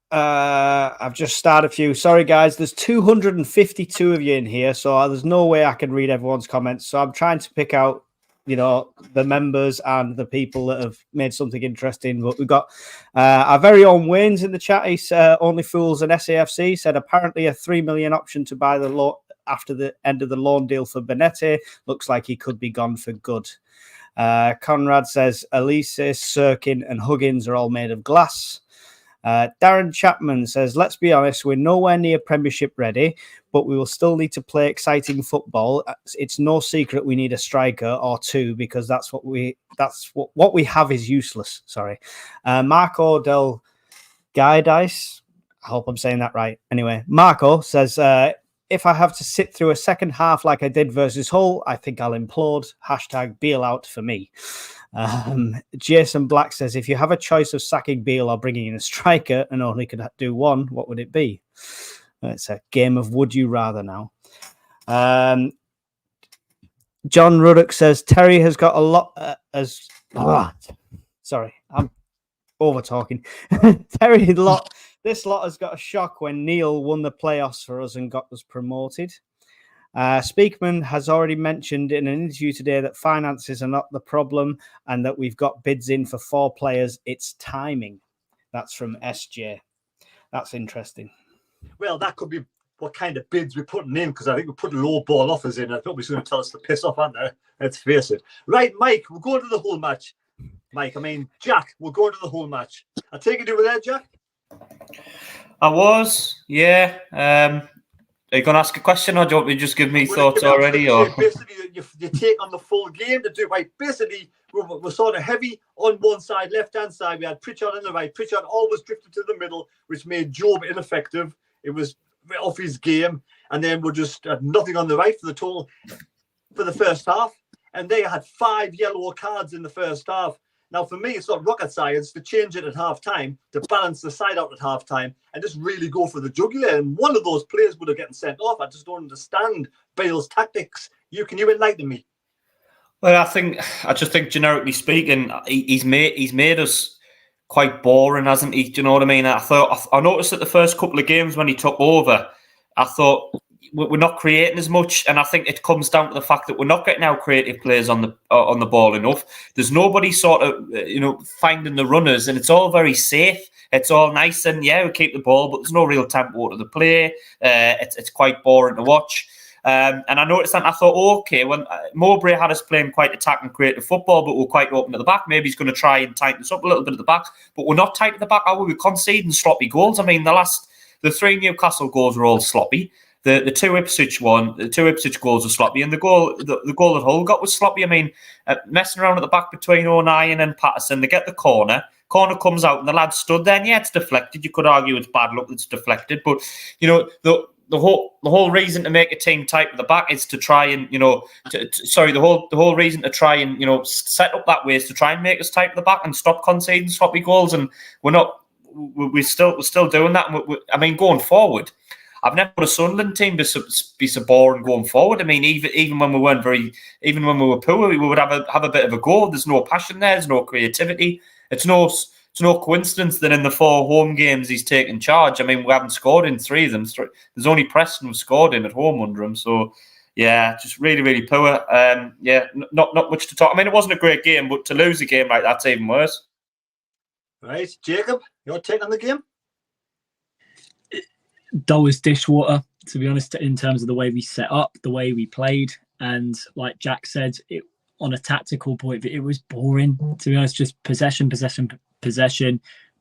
I've just started a few. Sorry, guys. There's 252 of you in here, so there's no way I can read everyone's comments. So I'm trying to pick out, you know, the members and the people that have made something interesting. But we've got our very own Wayne's in the chat. He's Only Fools and SAFC said apparently a 3 million option to buy the after the end of the loan deal for Benetti. Looks like he could be gone for good. Conrad says Elise, Sirkin and Huggins are all made of glass. Darren Chapman says, let's be honest, we're nowhere near Premiership ready, but we will still need to play exciting football. It's no secret we need a striker or two because what we have is useless. Sorry. Marco Del Guidice, I hope I'm saying that right. Anyway, Marco says, if I have to sit through a second half like I did versus Hull, I think I'll implode. Hashtag Beale out for me. Jason Black says, if you have a choice of sacking Beale or bringing in a striker and only could do one, what would it be? It's a game of would you rather now. John Ruddock says, Terry has got a lot sorry, I'm over talking. This lot has got a shock when Neil won the playoffs for us and got us promoted. Speakman has already mentioned in an interview today that finances are not the problem and that we've got bids in for 4 players. It's timing. That's from SJ. That's interesting. Well, that could be what kind of bids we're putting in, because I think we put low ball offers in. I thought we were going to tell us to piss off, aren't they? Let's face it. Right, Mike, we're going to the whole match. Jack, we're going to the whole match. I take it you were there, Jack? I was, yeah. Are you going to ask a question, or do you want me to just give me thoughts already? Or basically, you take on the full game to do right. Basically, we're sort of heavy on one side, left-hand side. We had Pritchard on the right. Pritchard always drifted to the middle, which made Job ineffective. It was off his game. And then we just had nothing on the right for the first half. And they had 5 yellow cards in the first half. Now, for me, it's not rocket science to change it at half-time, to balance the side out at half-time, and just really go for the jugular. And one of those players would have gotten sent off. I just don't understand Bale's tactics. Can you enlighten me? Well, I just think generically speaking, he's made us quite boring, hasn't he? Do you know what I mean? I noticed that the first couple of games when he took over, I thought we're not creating as much, and I think it comes down to the fact that we're not getting our creative players on the ball enough. There's nobody sort of finding the runners, and it's all very safe. It's all nice, and yeah, we keep the ball, but there's no real tempo to the play. It's quite boring to watch. And I noticed that, and I thought, okay, when Mowbray had us playing quite attacking, creative football, but we're quite open at the back. Maybe he's going to try and tighten us up a little bit at the back, but we're not tight at the back, are we? We're conceding sloppy goals. I mean, the 3 Newcastle goals were all sloppy. The 2 Ipswich goals were sloppy, and the goal that Hull got was sloppy. I mean, messing around at the back between O'Nien and Patterson, they get the corner comes out, and the lad stood there, and yeah, it's deflected. You could argue it's bad luck that it's deflected, but the whole reason to make a team tight at the back is to try and the whole reason to try and set up that way is to try and make us tight at the back and stop conceding sloppy goals, and we're still doing that. And going forward, I've never put a Sunderland team be so boring going forward. I mean, even when we were poor, we would have a bit of a go. There's no passion there. There's no creativity. It's no coincidence that in the 4 home games he's taken charge. I mean, we haven't scored in 3 of them. There's only Preston who've scored in at home under him. So, yeah, just really, really poor. Not much to talk. I mean, it wasn't a great game, but to lose a game like that's even worse. Right, Jacob, your take on the game? Dull as dishwater, to be honest, in terms of the way we set up, the way we played. And like Jack said, on a tactical point, it was boring, to be honest, just possession,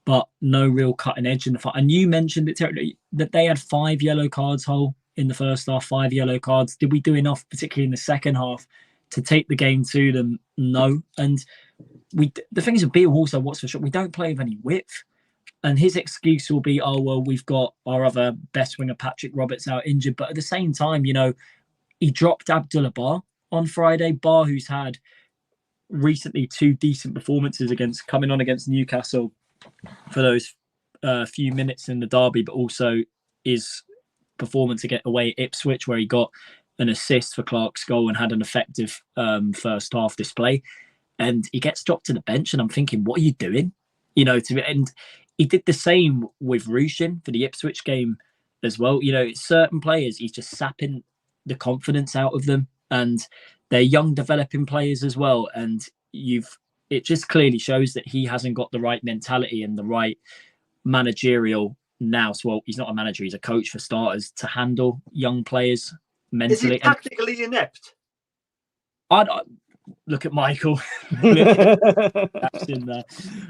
but no real cutting edge in the fight. And you mentioned it, Terry, that they had 5 yellow cards, Hull, in the first half, 5 yellow cards. Did we do enough, particularly in the second half, to take the game to them? No. And the thing is with Beale also, what's for sure, we don't play with any width. And his excuse will be, oh, well, we've got our other best winger, Patrick Roberts, out injured. But at the same time, he dropped Abdullah Bar on Friday. Bar, who's had recently 2 decent performances coming on against Newcastle for those few minutes in the derby, but also his performance away at Ipswich, where he got an assist for Clark's goal and had an effective first half display. And he gets dropped to the bench, and I'm thinking, what are you doing? And he did the same with Rushin for the Ipswich game as well. Certain players, he's just sapping the confidence out of them, and they're young, developing players as well. And it just clearly shows that he hasn't got the right mentality and the right managerial now. So, well, he's not a manager; he's a coach for starters, to handle young players mentally. Is he tactically inept? I'd look at Michael. That's in there.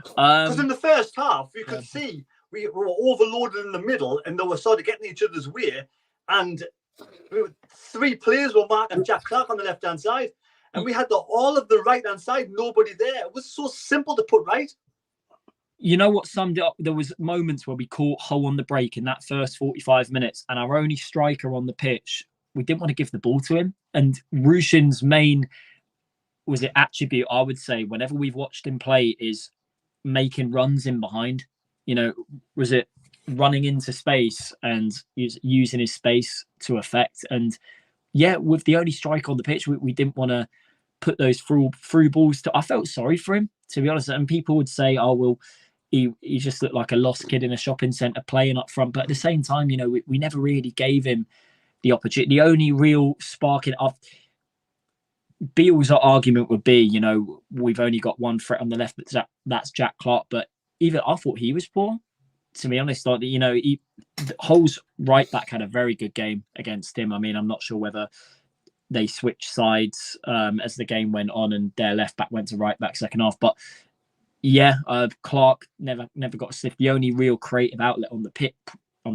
Because in the first half, you could see we were overloaded in the middle, and they were sort of getting each other's way. And 3 players were marking Jack Clark on the left-hand side, and we had all of the right-hand side, nobody there. It was so simple to put right. You know what summed it up? There was moments where we caught Hull on the break in that first 45 minutes, and our only striker on the pitch, we didn't want to give the ball to him. And Rushin's main attribute, I would say, whenever we've watched him play, is making runs in behind. You know, was it running into space and using his space to effect? And yeah, with the only striker on the pitch, we didn't want to put those through balls to. I felt sorry for him, to be honest. And people would say, "Oh well, he just looked like a lost kid in a shopping centre playing up front." But at the same time, you know, we never really gave him the opportunity. The only real spark in BEALE's argument would be, you know, we've only got one threat on the left, but that's Jack Clark. But even I thought he was poor, to be honest. Like, you know, Hull's right back had a very good game against him. I mean, I'm not sure whether they switched sides as the game went on and their left back went to right back second half. But yeah, Clark never got a sniff. The only real creative outlet on the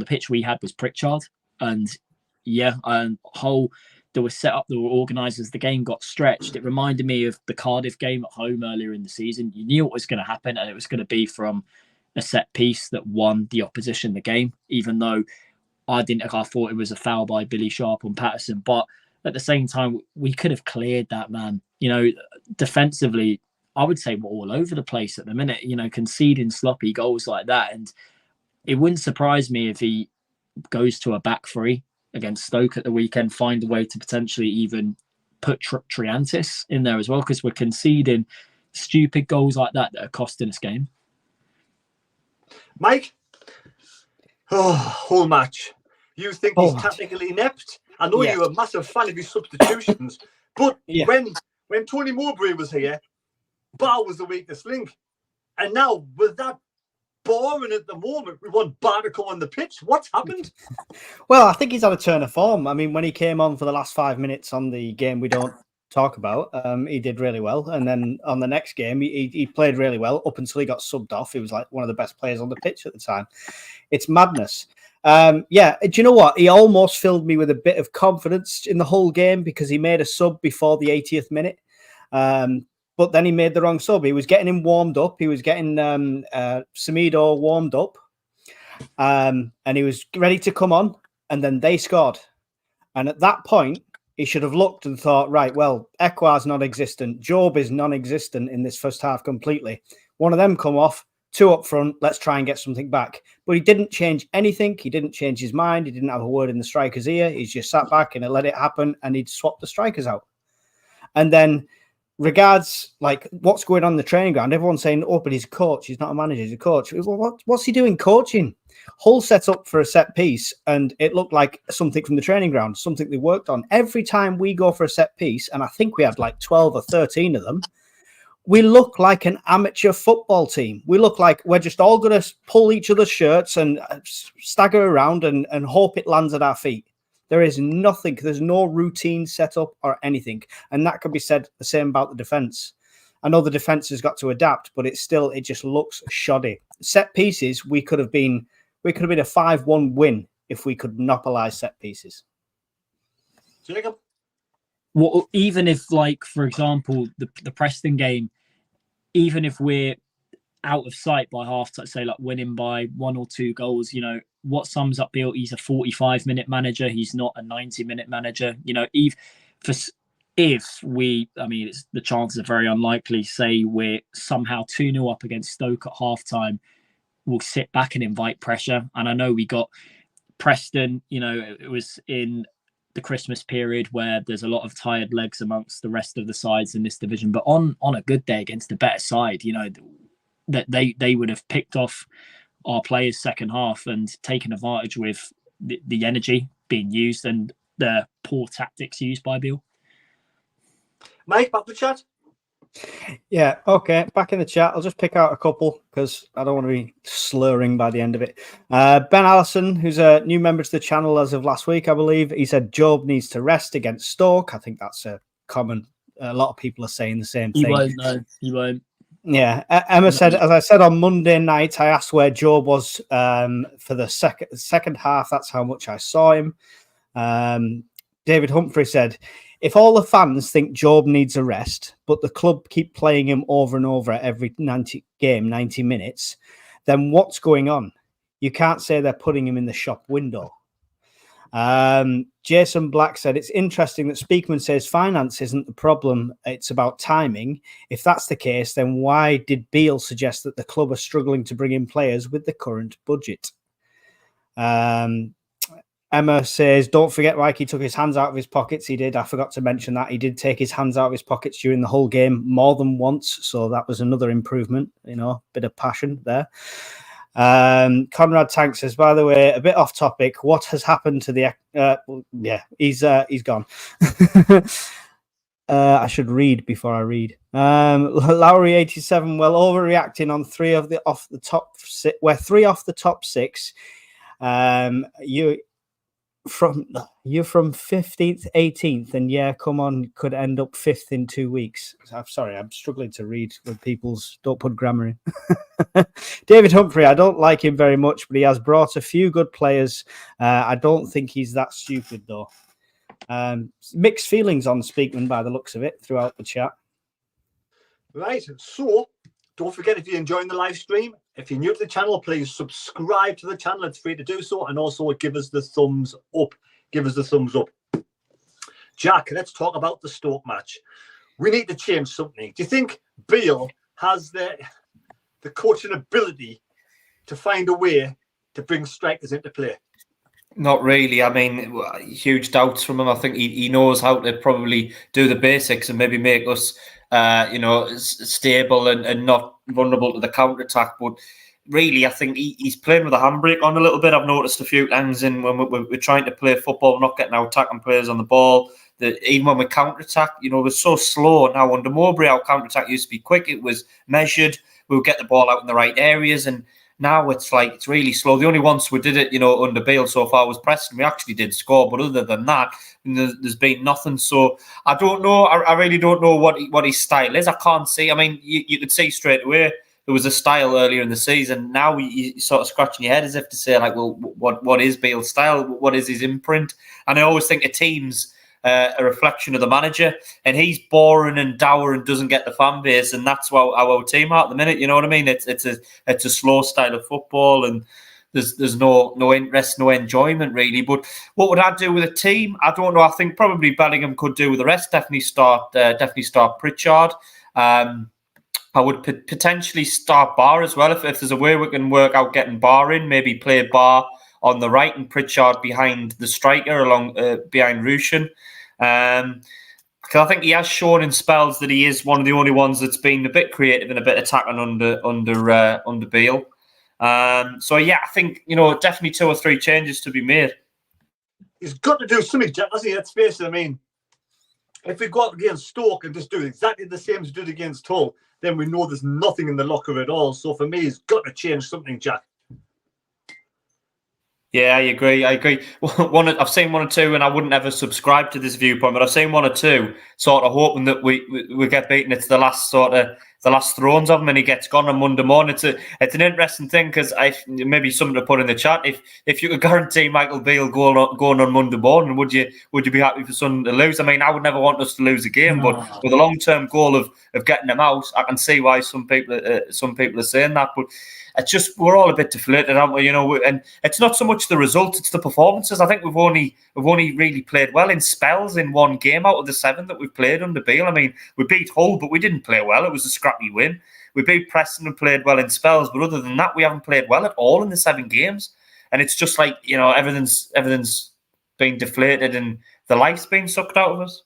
pitch we had was Pritchard. And yeah, Hull, they were set up, they were organised. As the game got stretched, it reminded me of the Cardiff game at home earlier in the season. You knew what was going to happen, and it was going to be from a set piece that won the opposition the game, even though I thought it was a foul by Billy Sharp on Patterson. But at the same time, we could have cleared that, man. You know, defensively, I would say we're all over the place at the minute, you know, conceding sloppy goals like that. And it wouldn't surprise me if he goes to a back 3 against Stoke at the weekend, find a way to potentially even put Triantis in there as well, because we're conceding stupid goals like that are costing us game. Mike, whole match. You think he's tactically inept? I know you're a massive fan of his substitutions, but when Tony Mowbray was here, Bar was the weakest link. And now, with that boring at the moment, we want Bar to come on the pitch. What's happened? Well, I think he's had a turn of form. I mean, when he came on for the last 5 minutes on the game we don't talk about, he did really well. And then on the next game, he played really well up until he got subbed off. He was like one of the best players on the pitch at the time. It's madness. Do you know what? He almost filled me with a bit of confidence in the whole game because he made a sub before the 80th minute. But then he made the wrong sub. He was getting him warmed up. He was getting Semedo warmed up. And he was ready to come on. And then they scored. And at that point, he should have looked and thought, right, well, Ekwar's non-existent. Job is non-existent in this first half completely. One of them come off, 2 up front. Let's try and get something back. But he didn't change anything. He didn't change his mind. He didn't have a word in the striker's ear. He's just sat back and let it happen. And he'd swapped the strikers out. And then regards like what's going on in the training ground, everyone's saying, oh, but he's a coach. He's not a manager. He's a coach. Well, what's he doing coaching? Hull set up for a set piece and it looked like something from the training ground, something they worked on. Every time we go for a set piece, and I think we had like 12 or 13 of them, we look like an amateur football team. We look like we're just all going to pull each other's shirts and stagger around and hope it lands at our feet. There is nothing. There's no routine set up or anything. And that can be said the same about the defence. I know the defence has got to adapt, but it just looks shoddy. Set pieces, we could have been a 5-1 win if we could monopolise set pieces. Jacob? Well, even if, like, for example, the Preston game, even if we're out of sight by half time, say like winning by 1 or 2 goals, you know, what sums up BEALE? He's a 45-minute manager. He's not a 90-minute manager. You know, if we, I mean, the chances are very unlikely, say we're somehow 2-0 up against Stoke at halftime, we'll sit back and invite pressure. And I know we got Preston, you know, it was in the Christmas period where there's a lot of tired legs amongst the rest of the sides in this division. But on a good day against a better side, you know, that they would have picked off our players second half and taken advantage with the energy being used and the poor tactics used by BEALE. Mike, back to chat. Yeah, okay. Back in the chat, I'll just pick out a couple because I don't want to be slurring by the end of it. Ben Allison, who's a new member to the channel as of last week, I believe, he said Job needs to rest against Stoke. I think that's a common. A lot of people are saying the same thing. He won't, no. He won't. Yeah, Emma said, as I said on Monday night, I asked where Job was for the second half. That's how much I saw him. David Humphrey said, if all the fans think Job needs a rest, but the club keep playing him over and over at every 90 minutes, then what's going on? You can't say they're putting him in the shop window. Jason Black said, it's interesting that Speakman says finance isn't the problem, it's about timing. If that's the case, then why did Beale suggest that the club are struggling to bring in players with the current budget? Emma says, don't forget Mikey took his hands out of his pockets. He did. I forgot to mention that. He did take his hands out of his pockets during the whole game more than once. So that was another improvement, you know, bit of passion there. Conrad Tank says, by the way, a bit off topic. What has happened to the... yeah, he's gone. I should read before I read. Lowry 87, well, overreacting on three of the off the top six. We're three off the top six. You're from 15th, 18th, and yeah, come on, could end up 5th in 2 weeks. I'm sorry, I'm struggling to read with people's don't put grammar in. David Humphrey, I don't like him very much, but he has brought a few good players. I don't think he's that stupid though. Mixed feelings on Speakman by the looks of it throughout the chat. Right, so don't forget, if you're enjoying the live stream, if you're new to the channel, please subscribe to the channel. It's free to do so. And also give us the thumbs up. Give us the thumbs up. Jack, let's talk about the Stoke match. We need to change something. Do you think Beale has the coaching ability to find a way to bring strikers into play? Not really. I mean, huge doubts from him. I think he knows how to probably do the basics and maybe make us, stable and not vulnerable to the counter-attack. But really, I think he's playing with a handbrake on a little bit. I've noticed a few times when we're trying to play football, we're not getting our attacking players on the ball. Even when we counter-attack, we're so slow. Now, under Mowbray, our counter-attack used to be quick. It was measured. We would get the ball out in the right areas. And now it's really slow. The only once we did it, under Beale so far was Preston. We actually did score, but other than that, there's been nothing. So I don't know. I really don't know what his style is. I can't see. I mean, you could see straight away there was a style earlier in the season. Now you're sort of scratching your head as if to say, like, well, what is Beale's style? What is his imprint? And I always think a team's a reflection of the manager, and he's boring and dour and doesn't get the fan base, and that's how our team are at the minute. You know what I mean? It's a slow style of football, and there's no interest, no enjoyment really. But what would I do with a team? I don't know. I think probably Bellingham could do with the rest. Definitely start Pritchard. I would potentially start Barr as well if there's a way we can work out getting Barr in. Maybe play Barr on the right and Pritchard behind the striker, along behind Rushin. Because I think he has shown in spells that he is one of the only ones that's been a bit creative and a bit attacking under Beale. So yeah, I think definitely 2 or 3 changes to be made. He's got to do something, Jack, hasn't he? Let's face it. I mean, if we go up against Stoke and just do exactly the same as we did against Hull, then we know there's nothing in the locker at all. So for me, he's got to change something, Jack. Yeah, I agree. I've seen 1 or 2, and I wouldn't ever subscribe to this viewpoint, but I've seen 1 or 2, sort of hoping that we get beaten. It's the last thrones of him, and he gets gone on Monday morning. It's an interesting thing because maybe something to put in the chat. If you could guarantee Michael Beale going on Monday morning, would you be happy for Sunderland to lose? I mean, I would never want us to lose a game, but with a long-term goal of getting them out, I can see why some people are saying that, but. It's just we're all a bit deflated, aren't we? And it's not so much the results; it's the performances. I think we've only really played well in spells in 1 game out of the 7 that we've played under Beale. I mean, we beat Hull, but we didn't play well. It was a scrappy win. We beat Preston and played well in spells, but other than that, we haven't played well at all in the 7 games. And it's just like everything's been deflated and the life's been sucked out of us.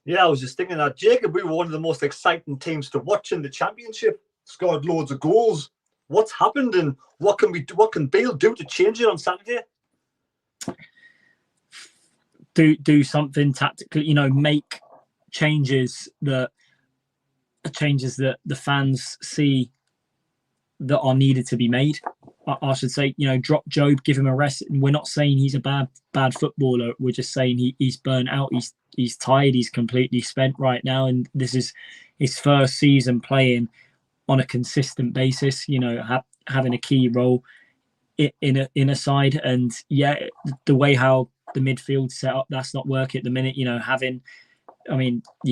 Yeah, I was just thinking that, Jacob, we were one of the most exciting teams to watch in the Championship. Scored loads of goals. What's happened, and what can Beale do to change it on Saturday? Do something tactically, make changes that changes that the fans see that are needed to be made. I should say, drop Job, give him a rest. We're not saying he's a bad footballer. We're just saying he's burnt out. He's tired. He's completely spent right now, and this is his first season playing on a consistent basis. Having a key role in a side, and the way how the midfield set up, that's not working at the minute. You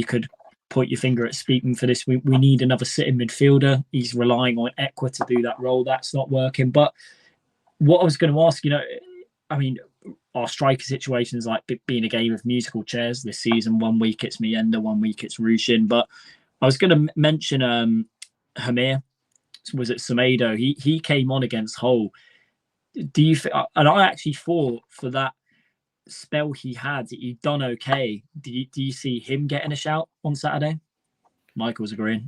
could point your finger at speaking for this. We need another sitting midfielder. He's relying on Ekwa to do that role. That's not working. But what I was going to ask, our striker situation is like being a game of musical chairs this season. 1 week it's Mienda, 1 week it's Rushin. But I was going to mention Hamir. Was it Semedo? He came on against Hull. Do you? And I actually thought for that spell he'd done okay. Do you see him getting a shout on Saturday? Michael's agreeing.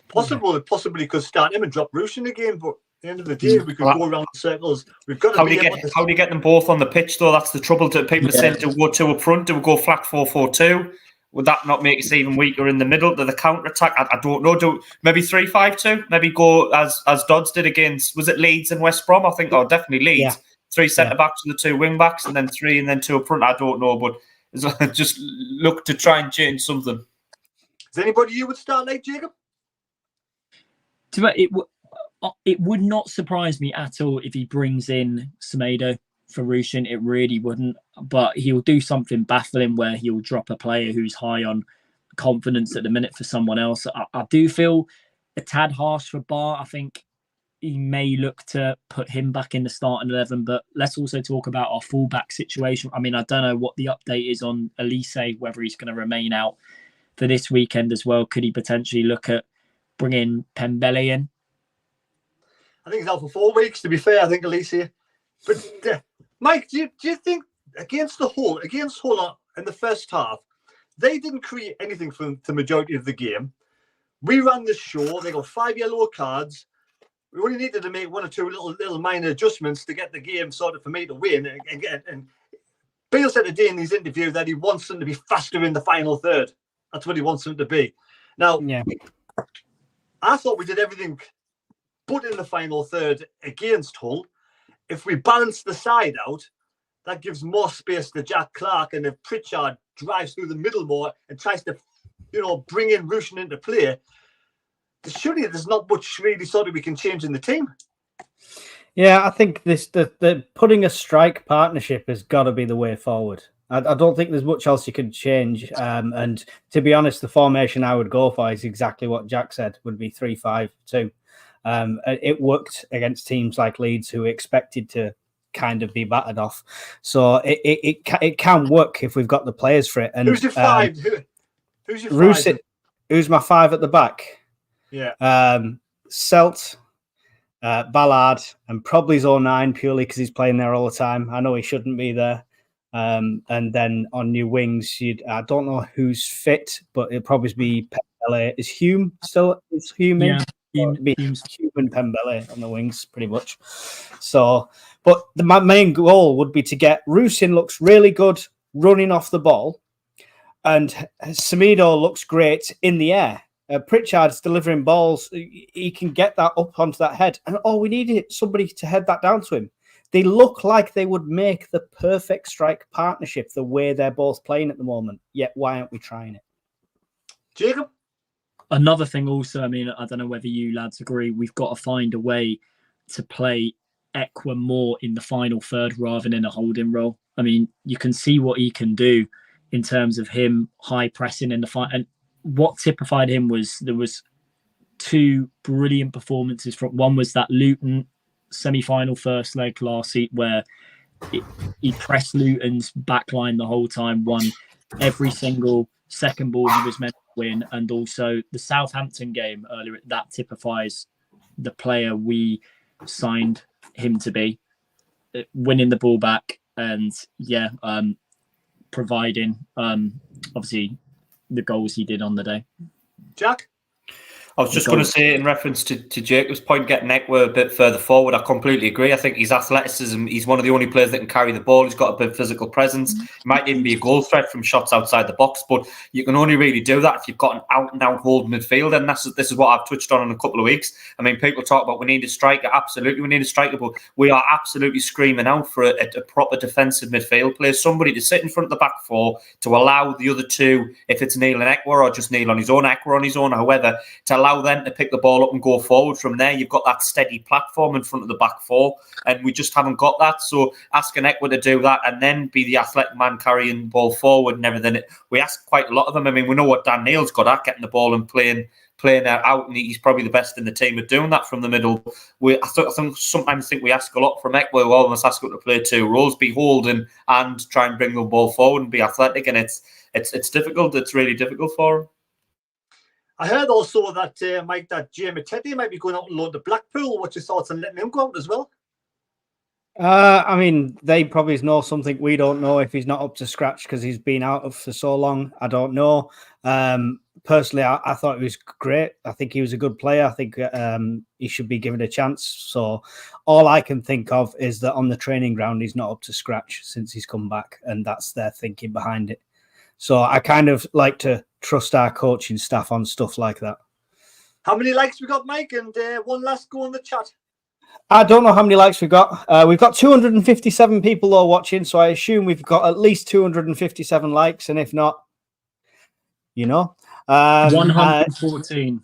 Possibly could start him and drop Rushin again, but at the end of the day, we could go around in circles. We've got to how do you get them both on the pitch though? That's the trouble. People are saying to go 2 up front, do we go flat 4-4-2? Would that not make us even weaker in the middle? The counter attack, I don't know. Maybe 3-5-2? Maybe go as Dodds did against, was it Leeds and West Brom? I think, definitely Leeds. Yeah. 3 centre backs and the 2 wing backs, and then 3 and then 2 up front. I don't know, but just look to try and change something. Is there anybody you would start like, Jacob? It would not surprise me at all if he brings in Semedo for Rushin. It really wouldn't. But he'll do something baffling where he'll drop a player who's high on confidence at the minute for someone else. I do feel a tad harsh for Bar. I think he may look to put him back in the starting 11, but let's also talk about our fullback situation. I don't know what the update is on Elise, whether he's going to remain out for this weekend as well. Could he potentially look at bringing Pembele in? I think he's out for 4 weeks, to be fair. I think Elise. But Mike, do you think against Hull in the first half, they didn't create anything for the majority of the game? We ran the show. They got 5 yellow cards. We only needed to make 1 or 2 little minor adjustments to get the game sorted for me to win. And Beale said today in his interview that he wants them to be faster in the final third. That's what he wants them to be. Now, I thought we did everything but in the final third against Hull. If we balance the side out, that gives more space to Jack Clark. And if Pritchard drives through the middle more and tries to, bring in Rushin into play, surely there's not much really we can change in the team. Yeah, I think the putting a strike partnership has got to be the way forward. I don't think there's much else you can change. And to be honest, the formation I would go for is exactly what Jack said, would be 3-5-2. It worked against teams like Leeds who expected to kind of be battered off. So it can work if we've got the players for it. And who's your 5? Who's your 5? Rushin, who's my 5 at the back? Yeah. Selt, Ballard, and probably Zone 9 purely because he's playing there all the time. I know he shouldn't be there. And then on new wings, I don't know who's fit, but it'll probably be Pembele. Is Hume still? Is Hume in? Yeah, Hume and Pembele on the wings, pretty much. So, but my main goal would be to get Rushin looks really good running off the ball, and Semedo looks great in the air. Pritchard's delivering balls. He can get that up onto that head. And all we need is somebody to head that down to him. They look like they would make the perfect strike partnership the way they're both playing at the moment. Yet, why aren't we trying it? Jacob? Another thing also, I don't know whether you lads agree, we've got to find a way to play Ekwa more in the final third rather than in a holding role. You can see what he can do in terms of him high pressing in the fight. And what typified him was there was 2 brilliant performances. From one was that Luton semi-final first leg last seat where he pressed Luton's backline the whole time, won every single second ball he was meant to win, and also the Southampton game earlier, that typifies the player we signed him to be, winning the ball back and providing obviously the goals he did on the day. Jack? I was just going to say, in reference to Jacob's point, getting Ekwah a bit further forward, I completely agree. I think his athleticism, he's one of the only players that can carry the ball. He's got a bit of physical presence. He might even be a goal threat from shots outside the box, but you can only really do that if you've got an out-and-out hold midfielder, and this is what I've touched on in a couple of weeks. I mean, people talk about we need a striker. Absolutely, we need a striker, but we are absolutely screaming out for a proper defensive midfield player, somebody to sit in front of the back four, to allow the other two, if it's Neil and Ekwah or just Neil on his own, Ekwah on his own, however, to allow them to pick the ball up and go forward from there. You've got that steady platform in front of the back four, and we just haven't got that. So asking Ekwah to do that and then be the athletic man carrying the ball forward and everything, we ask quite a lot of them. I mean, we know what Dan Neil's got at, getting the ball and playing out, and he's probably the best in the team at doing that from the middle. I sometimes think we ask a lot from Ekwah. We almost ask him to play two roles, be holding and try and bring the ball forward and be athletic, and it's difficult. It's really difficult for him. I heard also that, Mike, that Jamie Teddy might be going out and loan to Blackpool. What's your thoughts on letting him go out as well? I mean, they probably know something we don't know if he's not up to scratch because he's been out of for so long. I don't know. Personally, I thought he was great. I think he was a good player. I think he should be given a chance. So all I can think of is that on the training ground, he's not up to scratch since he's come back, and that's their thinking behind it. So I kind of like to trust our coaching staff on stuff like that. How many likes we got, Mike? And one last go in the chat. I don't know how many likes we've got. We've got 257 people though watching, so I assume we've got at least 257 likes, and if not, 114.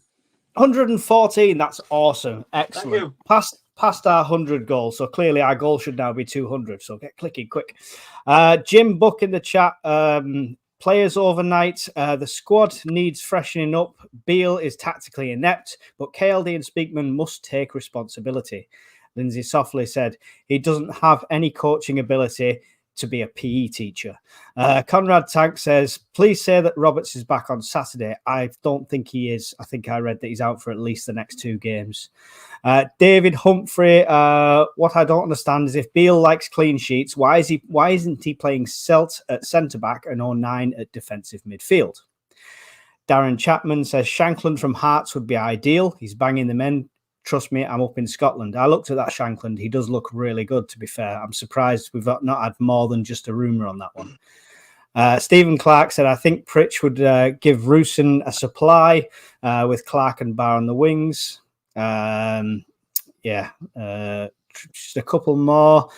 114. That's awesome. Excellent. Past our 100 goal, so clearly our goal should now be 200. So get clicking quick. Jim Buck in the chat. Players overnight. The squad needs freshening up. BEALE is tactically inept, but KLD and Speakman must take responsibility. Lindsay Softly said he doesn't have any coaching ability to be a PE teacher. Conrad Tank says, please say that Roberts is back on Saturday. I don't think he is. I think I read that he's out for at least the next 2 games. David Humphrey, what I don't understand is if BEALE likes clean sheets, why isn't he playing Selt at centre-back and 09 at defensive midfield? Darren Chapman says Shankland from Hearts would be ideal. He's banging the men. Trust me, I'm up in Scotland. I looked at that Shankland. He does look really good, to be fair. I'm surprised we've not had more than just a rumour on that one. Stephen Clark said, I think Pritch would give Roosen a supply with Clark and Barr on the wings. Just a couple more.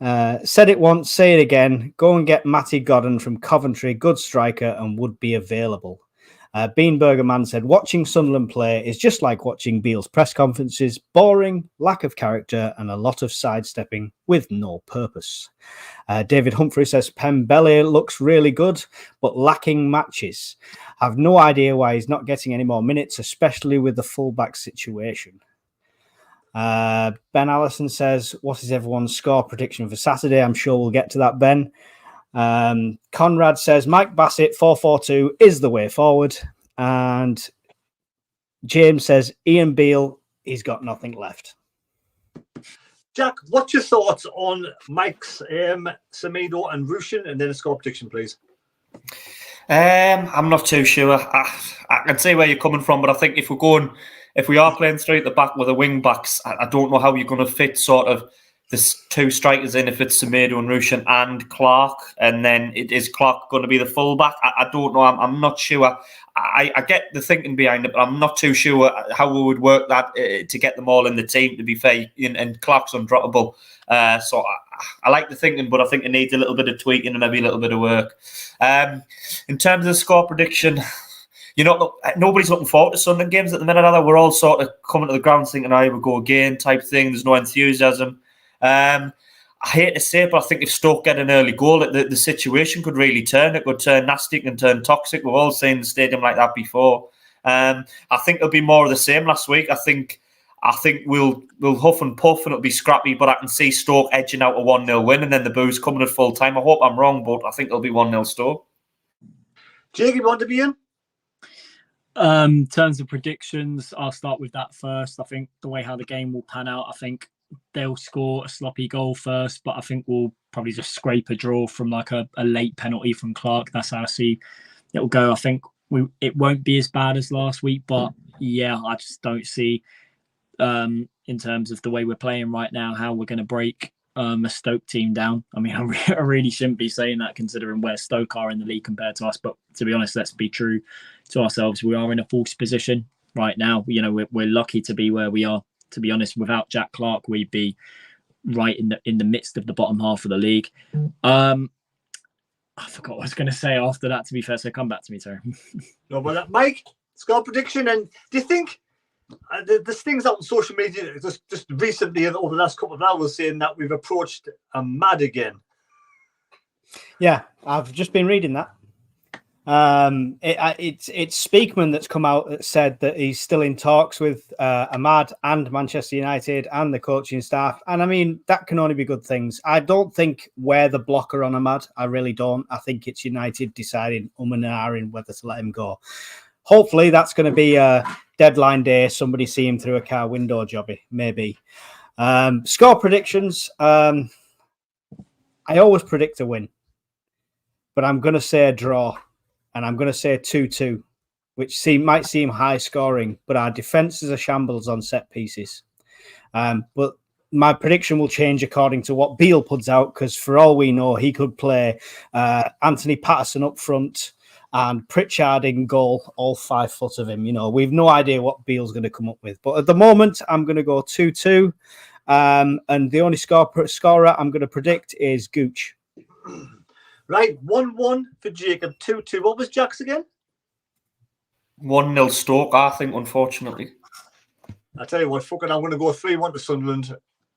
Said it once, say it again. Go and get Matty Godden from Coventry, good striker, and would be available. Beanburger Man said, watching Sunderland play is just like watching BEALE's press conferences. Boring, lack of character, and a lot of sidestepping with no purpose. David Humphrey says, Pembele looks really good, but lacking matches. Have no idea why he's not getting any more minutes, especially with the fullback situation. Ben Allison says, what is everyone's score prediction for Saturday? I'm sure we'll get to that, Ben. Conrad says Mike Bassett 4-4-2 is the way forward, and James says Ian Beale, he's got nothing left. Jack, what's your thoughts on Mike's Semedo and Rushin, and then a score prediction, please? I'm not too sure. I can see where you're coming from, but I think if we are playing straight at the back with the wing backs, I don't know how you're going to fit sort of the 2 strikers in if it's Semedo and Rushin and Clark, and then is Clark going to be the fullback? I don't know. I'm not sure. I get the thinking behind it, but I'm not too sure how we would work that to get them all in the team, to be fair, and Clark's undroppable. So I like the thinking, but I think it needs a little bit of tweaking and maybe a little bit of work. In terms of the score prediction, nobody's looking forward to Sunderland games at the minute, either. We're all sort of coming to the ground thinking, I will go again type thing. There's no enthusiasm. I hate to say it, but I think if Stoke get an early goal, the situation could really turn. It could turn nasty and turn toxic. We've all seen the stadium like that before. I think it'll be more of the same last week. I think we'll huff and puff and it'll be scrappy, but I can see Stoke edging out a 1-0 win and then the boos coming at full time. I hope I'm wrong, but I think it'll be 1-0 Stoke. Jacob, you want to be in? In terms of predictions, I'll start with that first. I think the way how the game will pan out, I think they'll score a sloppy goal first, but I think we'll probably just scrape a draw from like a late penalty from Clark. That's how I see it will go. I think it won't be as bad as last week, but yeah, I just don't see, in terms of the way we're playing right now, how we're going to break a Stoke team down. I mean, I really shouldn't be saying that considering where Stoke are in the league compared to us. But to be honest, let's be true to ourselves. We are in a false position right now. You know, we're lucky to be where we are. To be honest, without Jack Clark, we'd be right in the midst of the bottom half of the league. I forgot what I was going to say after that, to be fair. So come back to me, Terry. No, but Mike, score prediction. And do you think there's things out on social media just recently over the last couple of hours saying that we've approached Ahmad again? Yeah, I've just been reading that. It's Speakman that's come out that said that he's still in talks with Ahmad and Manchester United and the coaching staff. And I mean, that can only be good things. I don't think we're the blocker on Ahmad. I really don't. I think it's United deciding and ahhing whether to let him go. Hopefully that's going to be a deadline day. Somebody see him through a car window, Jobby, maybe. Score predictions. I always predict a win, but I'm going to say a draw. And I'm going to say 2-2, which might seem high scoring, but our defence is a shambles on set pieces. But my prediction will change according to what Beale puts out, because for all we know, he could play Anthony Patterson up front and Pritchard in goal, all 5 foot of him. You know, we've no idea what Beale's going to come up with. But at the moment, I'm going to go 2-2. And the only scorer I'm going to predict is Gooch. Right, 1-1 for Jacob, 2-2. What was Jack's again? 1-0 Stoke, I think, unfortunately. I tell you what, fucking, I'm going to go 3-1 to Sunderland.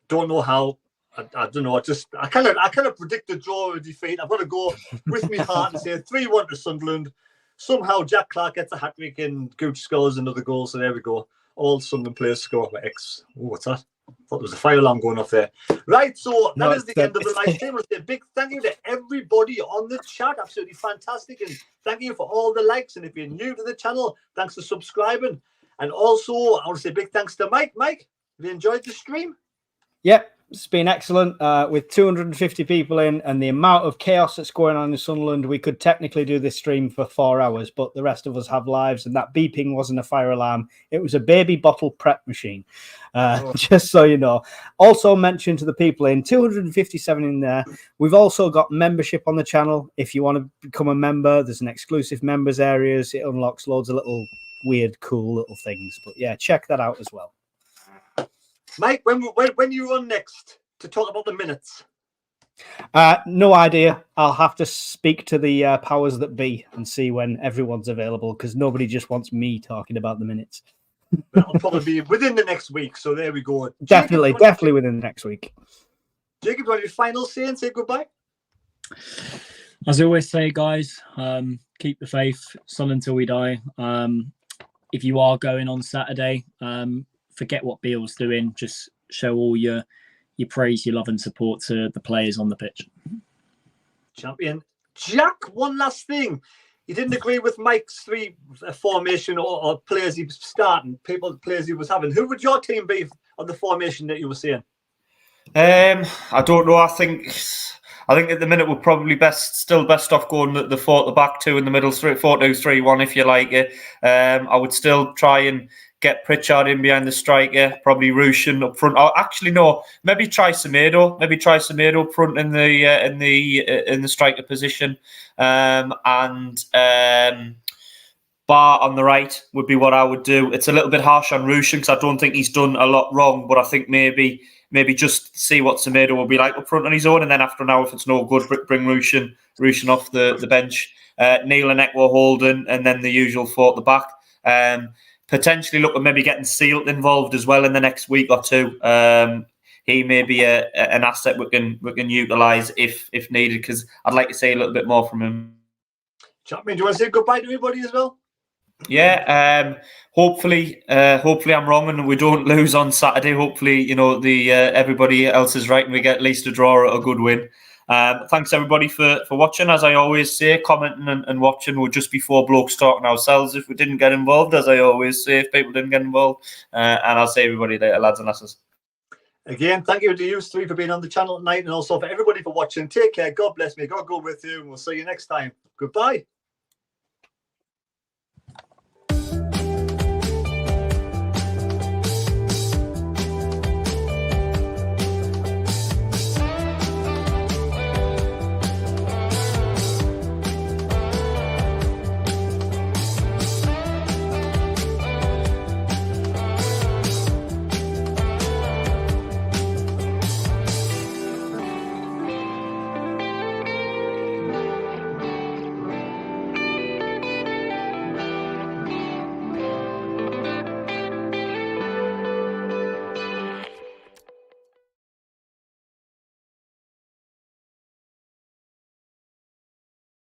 Don't know how. I don't know. I cannot predict a draw or a defeat. I've got to go with my heart and say 3-1 to Sunderland. Somehow Jack Clark gets a hat-trick and Gooch scores another goal. So there we go. All Sunderland players score with X. Oh, what's that? I thought there was a fire alarm going off there. Right, so that is the end of the live stream. I'll say a big thank you to everybody on the chat. Absolutely fantastic. And thank you for all the likes. And if you're new to the channel, thanks for subscribing. And also, I want to say big thanks to Mike. Mike, have you enjoyed the stream? Yep, it's been excellent. With 250 people in and the amount of chaos that's going on in Sunderland, we could technically do this stream for 4 hours, but the rest of us have lives, and that beeping wasn't a fire alarm. It was a baby bottle prep machine, just so you know. Also mention to the people in, 257 in there. We've also got membership on the channel. If you want to become a member, there's an exclusive members areas. It unlocks loads of little weird, cool little things. But yeah, check that out as well. Mike, when you run next to talk about the minutes? No idea. I'll have to speak to the powers that be and see when everyone's available, because nobody just wants me talking about the minutes. That'll probably be within the next week. So there we go. Definitely within the next week. Jacob, do you want your final say and say goodbye? As I always say, guys, keep the faith, sun until we die. If you are going on Saturday, forget what Beale's doing. Just show all your praise, your love and support to the players on the pitch. Champion. Jack, one last thing. You didn't agree with Mike's formation or players he was starting, players he was having. Who would your team be on the formation that you were saying? I don't know. I think at the minute we're probably best off going the 4 at the back, 2 in the middle, 4-2-3-1 if you like it. I would still try and get Pritchard in behind the striker, probably Rushin up front. Or actually, no, maybe try Semedo. Maybe try Semedo up front in the striker position, and Bar on the right would be what I would do. It's a little bit harsh on Rushin because I don't think he's done a lot wrong, but I think maybe just see what Semedo will be like up front on his own, and then after an hour, if it's no good, bring Rushin off the bench. Neil and Ekwo Holden, and then the usual 4 at the back. Potentially look at maybe getting Sealt involved as well in the next week or 2. He may be an asset we can utilise if needed, because I'd like to see a little bit more from him. Champion, do you want to say goodbye to everybody as well? Yeah, hopefully I'm wrong and we don't lose on Saturday. Hopefully, everybody else is right and we get at least a draw or a good win. Thanks everybody for watching. As I always say, commenting and watching will just be 4 blokes talking ourselves if we didn't get involved, as I always say, if people didn't get involved. And I'll say everybody later, lads and lasses. Again, thank you to you 3 for being on the channel tonight, and also for everybody for watching. Take care. God bless me. God go with you, and we'll see you next time. Goodbye.